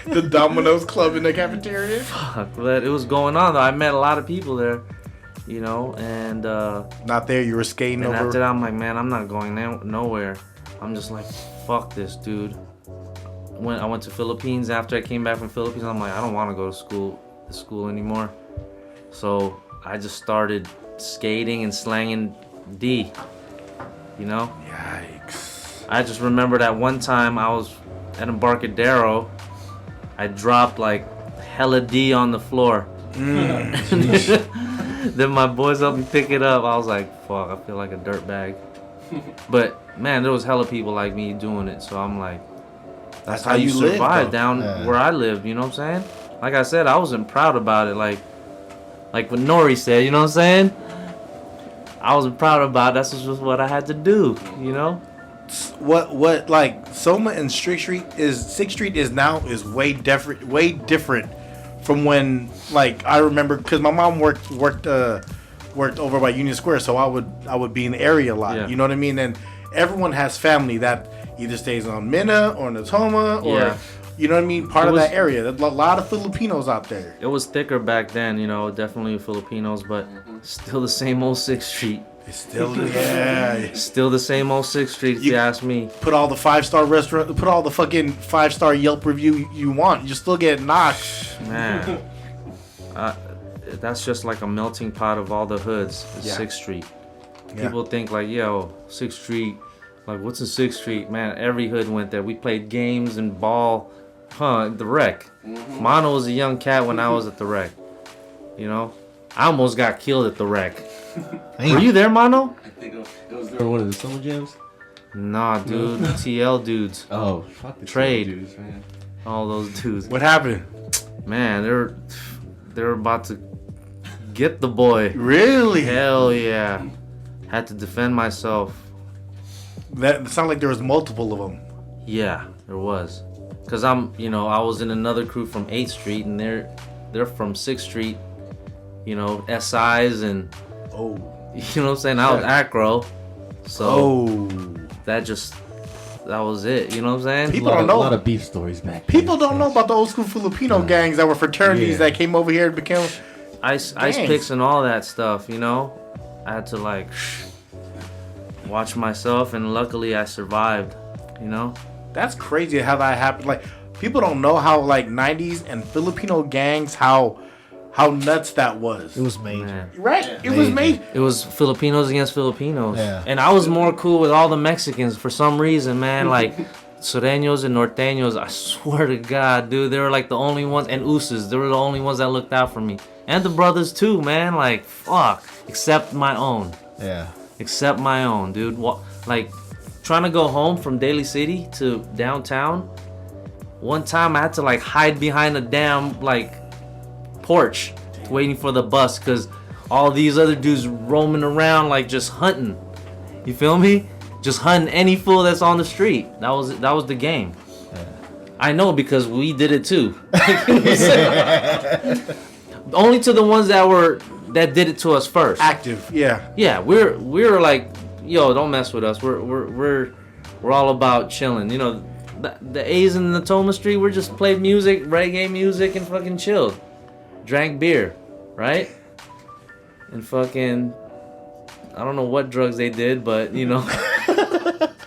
The Domino's Club in the cafeteria. Fuck, but it was going on though. I met a lot of people there, you know, and Not there. You were skating and over. after that I'm like, man, I'm not going nowhere. I'm just like, fuck this, dude. When I went to Philippines after I came back from Philippines, I'm like, I don't want to go to school anymore. So I just started skating and slanging D, you know. Yikes. I just remember that one time I was at Embarcadero, I dropped like hella D on the floor. Then my boys helped me pick it up. I was like, fuck, I feel like a dirtbag. But man, there was hella people like me doing it, so I'm like, that's how you live, survive though. down where I lived, you know what I'm saying? Like I said, I wasn't proud about it, like what Nori said, you know what I'm saying? I wasn't proud about it. That's just what I had to do, you know? What like Soma and Sixth Street is now is way different from when, like, I remember because my mom worked over by Union Square, so I would be in the area a lot. Yeah. You know what I mean? And everyone has family that either stays on Minna or Natoma or Yeah. you know what I mean, part It of was- that area. There's a lot of Filipinos out there. It was thicker back then, you know, definitely Filipinos, but still the same old 6th Street. It's still yeah. Still the same old 6th Street, if you ask me. Put all the 5-star restaurant, put all the fucking 5-star Yelp review you want, you still get knocked. Man, that's just like a melting pot of all the hoods. It's Yeah. 6th Street. Yeah. People think like, yo, 6th Street, like what's in 6th Street? Man, every hood went there. We played games and ball, at the rec. Mono was a young cat when I was at the rec. You know, I almost got killed at the rec. Were you there, Mono? I think it was Or one of the summer jams? Nah, dude. TL dudes. Oh, fuck the Trade. dudes, man. All those dudes. What happened? Man, they're about to get the boy. Really? Hell yeah. Had to defend myself. That sounded like there was multiple of them. Yeah, there was. Cause I was in another crew from 8th Street and they're from 6th Street, you know, SIs and Oh. you know what I'm saying? I was acro. So Oh. that was it, you know what I'm saying? People don't know. A lot of beef stories back then. People don't know about the old school Filipino gangs that were fraternities Yeah. that came over here and became. Ice Gangs. picks and all that stuff, you know? I had to like watch myself and luckily I survived, you know? That's crazy how that happened. Like, people don't know how, like, 90s and Filipino gangs, how nuts that was. It was major. Man. Right? It was made. It was Filipinos against Filipinos. Yeah. And I was more cool with all the Mexicans for some reason, man. Like, Sureños and Norteños, I swear to God, dude, they were like the only ones, and Usas, they were the only ones that looked out for me. And the brothers too, man. Like, fuck. Except my own. Yeah. Except my own, dude. Like, trying to go home from Daly City to downtown, one time I had to, like, hide behind a damn, like, porch waiting for the bus because all these other dudes roaming around, like, just hunting. You feel me? Just hunting any fool that's on the street. That was the game. Yeah. I know because we did it too. Only to the ones that did it to us first. Active, yeah. Yeah, we're like, yo, don't mess with us. We're we're all about chilling. You know, the A's in the Natoma Street, we're just played music, reggae music, and fucking chilled. Drank beer, right? And fucking, I don't know what drugs they did, but you know.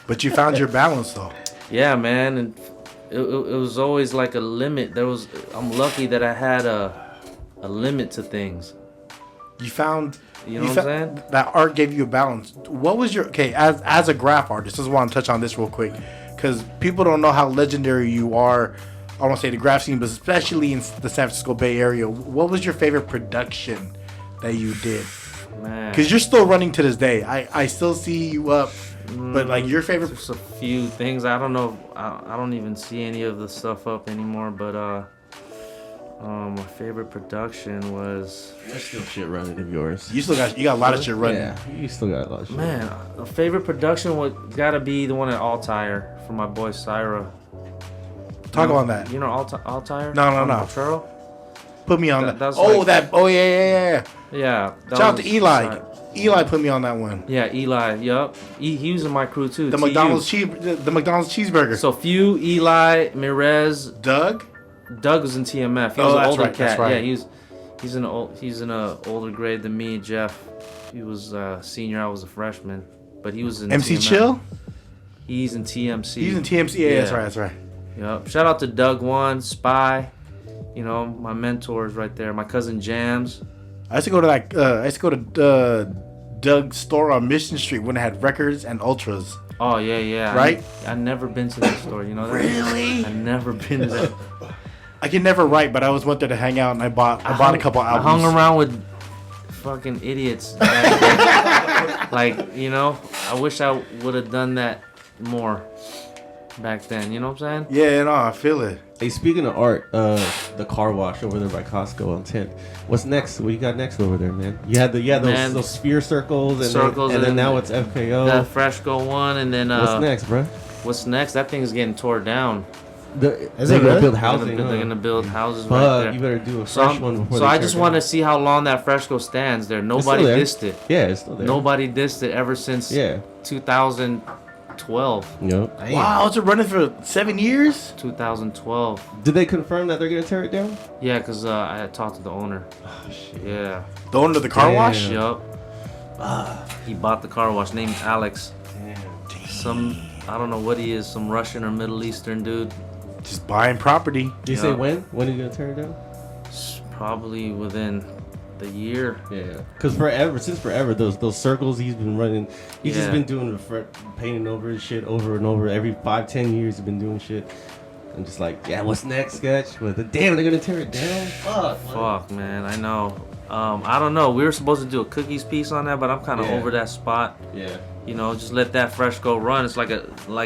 But you found your balance though. Yeah, man, and it was always like a limit. I'm lucky that I had a limit to things. You found. You know what I'm saying? That art gave you a balance. What was your as a graph artist? I just want to touch on this real quick because people don't know how legendary you are. I want to say the graph scene, but especially in the San Francisco Bay Area. What was your favorite production that you did? Man, Because you're still running to this day. I still see you up, but like your favorite. Just a few things. I don't know. I don't even see any of the stuff up anymore. But my favorite production was. There's still shit running of yours. You got a lot of shit running. Yeah, you still got a lot of shit. Man, a favorite production would gotta be the one at Altair for my boy Syra. Talk on that. You know Altair? No. Churro? Put me on That- that. that's like- Yeah. Yeah. Shout out to Eli. Eli put me on that one. Yeah, Eli. Yup. He was in my crew too. The TU. McDonald's cheeseburger. So Few, Eli, Mirez, Doug. Doug was in TMF. He Oh, was an that's older right, cat. that's right. Yeah, he's in a older grade than me. Jeff, he was senior. I was a freshman, but he was in MC TMF. Chill. He's in TMC. He's in TMC. Yeah, that's right. Yep. Shout out to Doug One, Spy. You know, my mentors right there. My cousin Jams. I used to go to Doug's store on Mission Street when it had records and ultras. Oh yeah. Right? I've never been to that store. You know that? Really? I've never been to that. I can never write, but I always went there to hang out, and I bought a couple albums. I hung around with fucking idiots. Like, you know, I wish I would have done that more back then. You know what I'm saying? Yeah, no, I feel it. Hey, speaking of art, the car wash over there by Costco on 10th. What's next? What you got next over there, man? You had those sphere circles, and then now it's FKO. The Freshko one, and then What's next, bro? What's next? That thing's getting tore down. Is They're it gonna good? build They're housing. gonna build houses right Fuck, there. you better do a So, fresh one before so they I tear just it want to down. see how long that Freshko stands there. It's still Nobody there. dissed it. Yeah, it's still there. Nobody dissed it ever since 2012. Yep. Damn. Wow, it's running for 7 years. 2012. Did they confirm that they're gonna tear it down? Yeah, because I had talked to the owner. Oh shit. Yeah. The owner of the car Damn. wash. Yup. He bought the car wash named Alex. Some, I don't know what he is, some Russian or Middle Eastern dude. Just buying property. Did you say when? When are you gonna tear it down? Probably within the year. Yeah. Cause since forever, those circles he's been running, he's just been doing painting over his shit over and over. Every 5-10 years he's been doing shit. I'm just like, yeah, what's next, sketch? But damn, they're gonna tear it down. Fuck, man, I know. I don't know. We were supposed to do a cookies piece on that, but I'm kind of over that spot. Yeah. You know, just let that Freshko run. It's like a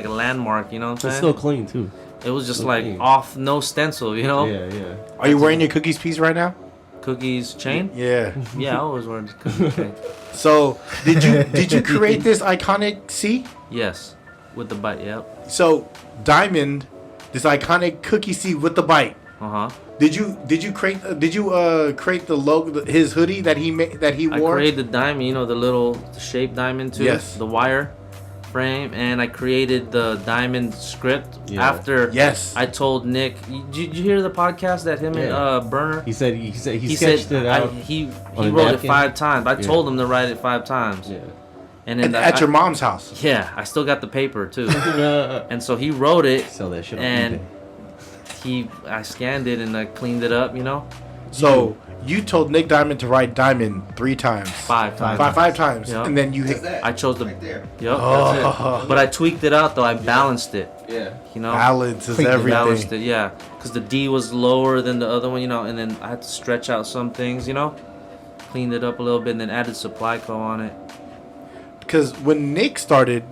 landmark. You know what I'm saying? It's still clean too. It was just still like clean. off, no stencil. You know? Yeah. Are you wearing your cookies piece right now? Cookies chain. Yeah. Yeah, I always wear the cookies chain. So did you create this iconic C? Yes, with the bite. Yep. So Diamond, this iconic cookie C with the bite. Uh huh. Did you create the logo, his hoodie that he I wore? created the diamond. You know, the little shaped diamond too. Yes. The wire frame, and I created the diamond script after. Yes. I told Nick. Did you hear the podcast that him and Burner? He said he He sketched it out. he on a wrote it napkin? 5 times. I Yeah. told him to write it 5 times. Yeah. And then at your mom's house. Yeah, I still got the paper too. And so he wrote it, Sell that shit on and eBay. I scanned it and I cleaned it up. You know, So you told Nick Diamond to write Diamond 3 times. 5 times. Five times. Yeah. And then you hit I chose the. there. Yep, Oh. that's it. But I tweaked it out though. I balanced it. Yeah. You know, balance is balanced everything. it. Yeah, because the D was lower than the other one. You know, and then I had to stretch out some things. You know, cleaned it up a little bit and then added supply co on it. Because when Nick started,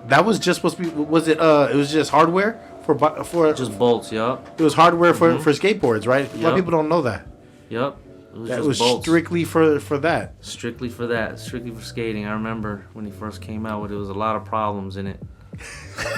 that was just supposed to be. Was it? It was just hardware for. Just bolts. Yup. It was hardware for skateboards, right? A lot Yep. of people don't know that. Yup. It was That just was bolts. strictly for that. Strictly for that. Strictly for skating. I remember when he first came out, there was a lot of problems in it.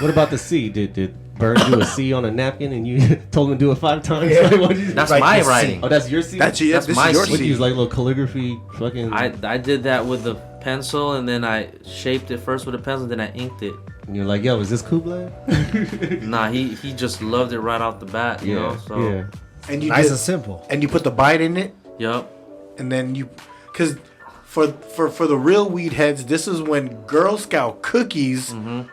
What about the C? Did Bird do a C on a napkin and you told him to do it 5 times? Like, what'd you do? That's Like my the C. writing. Oh, that's your C? That's That's this my is your C. What do you use, C. like little calligraphy fucking... I did that with the pencil, and then I shaped it first with a pencil, then I inked it. And you're like, yo, is this Kublai? Nah, he just loved it right off the bat, you know. So yeah. And you Nice did- and simple. and you put the bite in it, yep. and then you, because for the real weed heads, this is when Girl Scout cookies,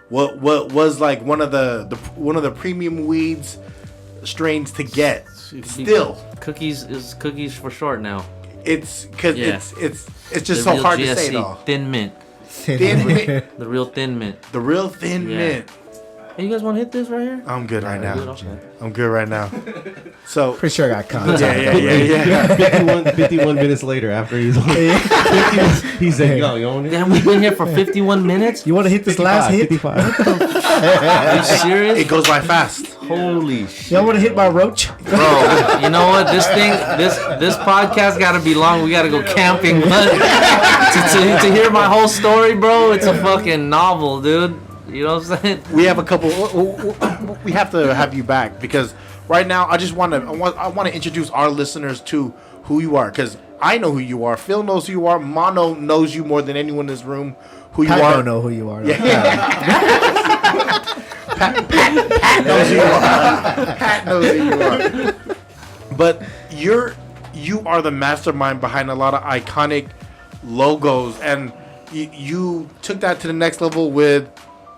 what was like one of the premium weeds strains to get. Still, Cookies is cookies for short now. it's because Yeah. it's just The so real hard to say GSC, it all. Thin mint. Thin mint, The real thin mint. the real thin Yeah. mint. Hey, you guys want to hit this right here? I'm good right now. Good, okay. I'm good right now. So Pretty sure I got contact. yeah. 51 minutes later, after he's on, he said, yo, you want it? Damn, we've been here for 51 minutes. You want to hit this last hit? 55. Are you serious? It goes by fast. Holy shit. Y'all want to hit my roach? Bro, you know what? This podcast got to be long. We got to go camping. But to hear my whole story, bro, it's a fucking novel, dude. You know what I'm saying? We have a couple. We have to have you back because right now I want to introduce our listeners to who you are because I know who you are. Phil knows who you are. Mono knows you more than anyone in this room. Who you Pat are? don't know who you are. Pat knows who you are. Pat knows who you are. But you are the mastermind behind a lot of iconic logos, and you took that to the next level with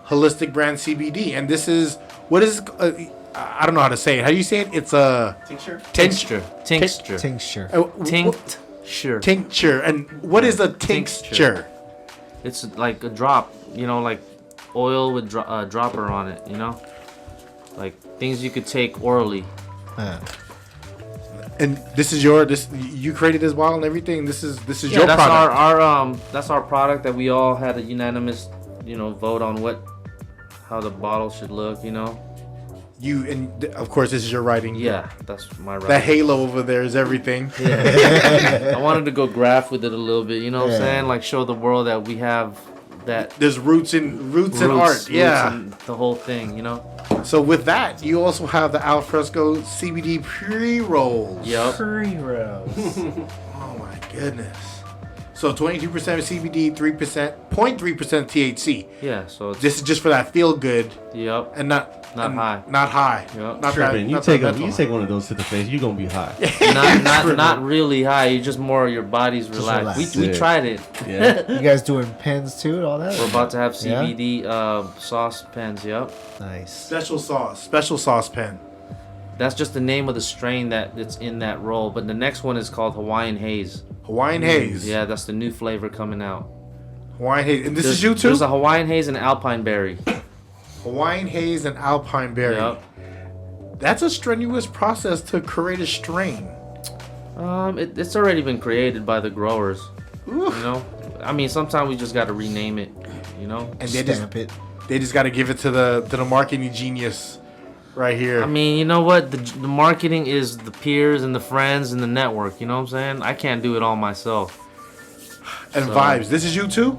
Holistic Brand CBD. And this is what is I don't know how to say it. How do you say it? It's a Tincture? Tincture. Tincture. Tincture. Tincture. And what is a tincture? It's like a drop, you know, like oil with dropper on it, you know? Like things you could take orally. And this is you created this bottle and everything. This is Yeah, your that's product. that's our product that we all had a unanimous, you know, vote on how the bottle should look, you know? Of course this is your writing. Yeah, that's my right. That halo over there is everything. I wanted to go graph with it a little bit, you know what I'm Yeah. saying? Like show the world that we have that There's roots in art. Yeah. and the whole thing, you know? So with that, you also have the Al Fresco CBD pre-rolls. Yep. Oh my goodness. So 22% CBD, 0.3% THC. Yeah, so it's, This is just for that feel good yep. and not high. Not high. Yep. Not Tripping. You not take that you mental take one of those to the face, you're gonna be high. not really high. You just more your body's relaxed. relax. We Yeah. tried it. Yeah. You guys doing pens too and all that? We're about to have Yeah? CBD sauce pens. Yep. Nice. Special sauce pen. That's just the name of the strain that's in that roll. But the next one is called Hawaiian Haze. Hawaiian Haze. Yeah, that's the new flavor coming out. Hawaiian Haze. And this is you too? There's a Hawaiian Haze and Alpine Berry. Hawaiian Haze and Alpine Berry. Yep. That's a strenuous process to create a strain. It's already been created by the growers. Oof. You know, I mean, sometimes we just got to rename it. You know, And Stamp it. they just got to give it to the marketing genius right here. I mean, you know what? The marketing is the peers and the friends and the network. You know what I'm saying? I can't do it all myself. and so- vibes. This is you too?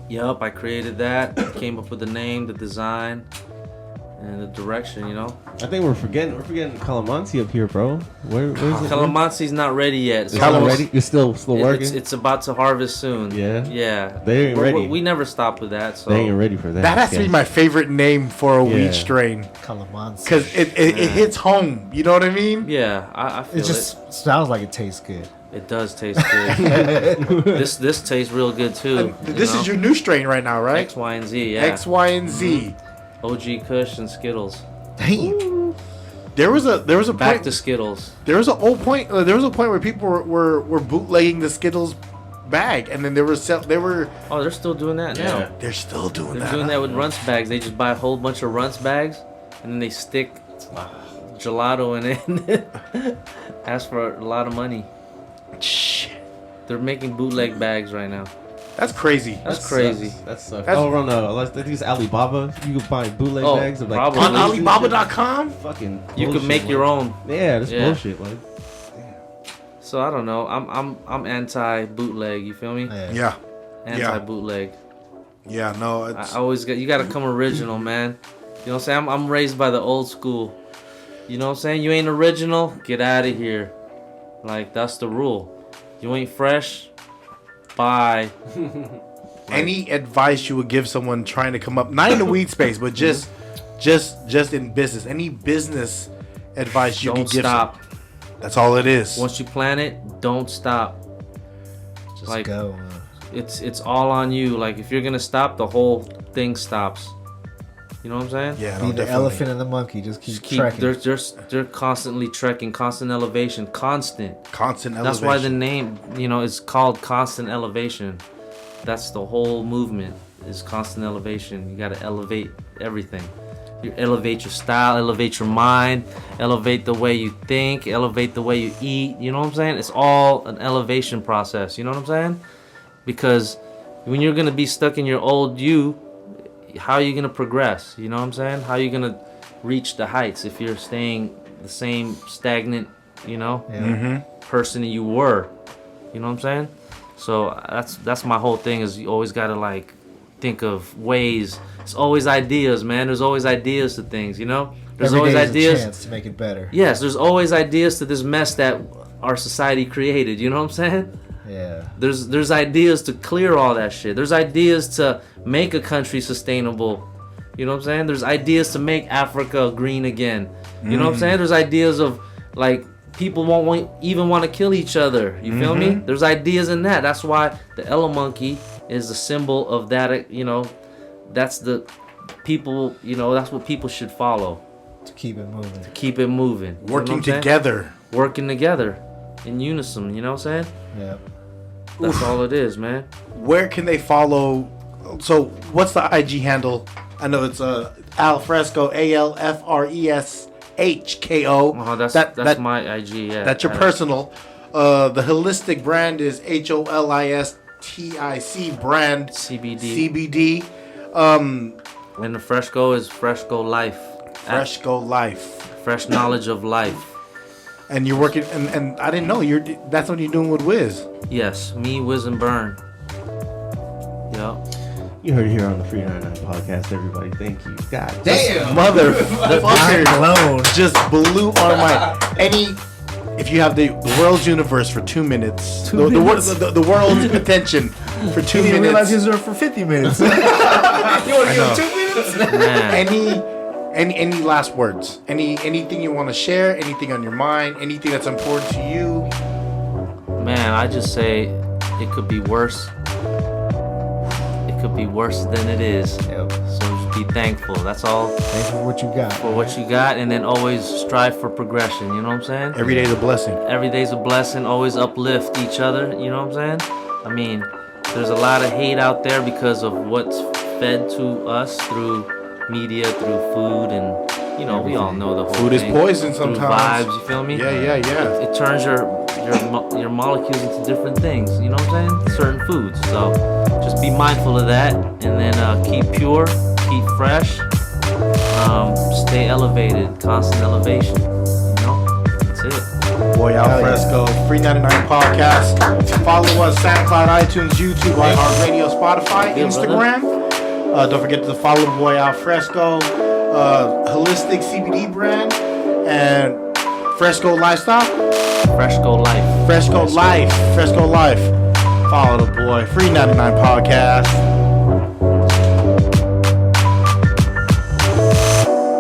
Yup, I created that. Came up with the name, the design, and the direction. You know, I think we're forgetting Calamansi up here, bro. Where's it? Calamansi's not ready yet. It's not ready. You're still working. It's about to harvest soon. Yeah? Yeah. They ain't ready. We never stop with that. So They ain't ready for that. That has to be guys. my favorite name for a Yeah. weed strain. Calamansi. Because it hits home. You know what I mean? Yeah, I feel It just sounds like it tastes good. It does taste good. this tastes real good too. This is your new strain right now, right? X, Y, and Z. Yeah. X, Y, and Z. OG Kush and Skittles. Damn. There was a Back point. to Skittles. There was a point where people were bootlegging the Skittles bag, and then they were Oh, they're still doing that now. Yeah. they're still doing They're that. doing that with Runts bags. They just buy a whole bunch of Runts bags, and then they stick gelato in it. Ask for a lot of money. Shit. They're making bootleg bags right now. That's crazy. That's crazy. That sucks. That's- I think it's Alibaba. You can buy bootleg Oh, bags of like probably. On Bullshit. Alibaba.com? Fucking. You could bullshit, make your like- own. Yeah, that's Yeah. bullshit. Like, So I don't know. I'm anti bootleg. You feel me? Yeah. Anti bootleg. Yeah, no, I it's always you gotta come original, man. You know what I'm saying? I'm raised by the old school. You know what I'm saying? You ain't original, get out of here. Like that's the rule. You ain't fresh, bye. Any advice you would give someone trying to come up, not in the weed space, but just in business? Any business advice you can give? Don't stop. That's all it is. Once you plan it, don't stop. Just Like, go. It's all on you. Like, if you're gonna stop, the whole thing stops. You know what I'm saying? Yeah, Be no, the definitely. elephant and the monkey. Just keep trekking. They're constantly trekking, constant elevation, constant. Constant elevation. That's why the name, is called constant elevation. That's the whole movement, is constant elevation. You gotta elevate everything. You elevate your style, elevate your mind, elevate the way you think, elevate the way you eat. You know what I'm saying? It's all an elevation process. You know what I'm saying? Because when you're gonna be stuck in your old you, how are you gonna progress? You know what I'm saying? How are you gonna reach the heights if you're staying the same stagnant, person you were? You know what I'm saying? So that's my whole thing, is you always gotta like think of ways. It's always ideas, man. There's always ideas to things, There's Every always day is ideas. a chance to make it better. Yes, there's always ideas to this mess that our society created. You know what I'm saying? Yeah. There's ideas to clear all that shit. There's ideas to make a country sustainable. You know what I'm saying? There's ideas to make Africa green again. You know what I'm saying? There's ideas of like people won't even want to kill each other. You feel me? There's ideas in that. That's why the Ella monkey is the symbol of that. That's the people. That's what people should follow. To keep it moving. Keep it moving. Working together. Working together in unison. You know what I'm saying? Yeah. That's all it is, man. Where can they follow? So, what's the IG handle? I know it's Al Fresco, ALFRESHKO. Oh, that's my IG. Yeah. That's your personal. The holistic brand is HOLISTIC brand. CBD. And the Freshko is Freshko Life. Freshko Life. Fresh knowledge of life. And you're working, and I didn't know that's what you're doing with Wiz. Yes, me, Wiz, and Burn. Yep. You heard it here on the Free99 podcast, everybody. Thank you. God Damn. Motherfucker alone. just blew our mind. If you have the world's universe for 2 minutes, the world's attention for 2 You didn't realize he minutes. was there for 50 minutes. You want to give him 2 minutes? Man. Any last words? Anything you want to share? Anything on your mind? Anything that's important to you? Man, I just say it could be worse. It could be worse than it is. Yep. So just be thankful. That's all. Thank you for what you got. For what you got, and then always strive for progression. You know what I'm saying? Every day is a blessing. Every day's a blessing. Always uplift each other. You know what I'm saying? I mean, there's a lot of hate out there because of what's fed to us through media, through food, and we all know the whole Food is thing. poison Through sometimes. vibes, you feel me? Yeah. It turns your molecules into different things. You know what I'm saying? Certain foods. So just be mindful of that, and then keep pure, keep fresh, stay elevated, constant elevation. That's it. Boy, Al Fresco, Free99 podcast. Follow us, SoundCloud, iTunes, YouTube, iHeartRadio, Spotify, Yeah, Instagram. Don't forget to follow Boy Al Fresco, holistic CBD brand, and Fresco Lifestyle. Freshko Life. Fresco Life. Follow the boy. Free99 podcast.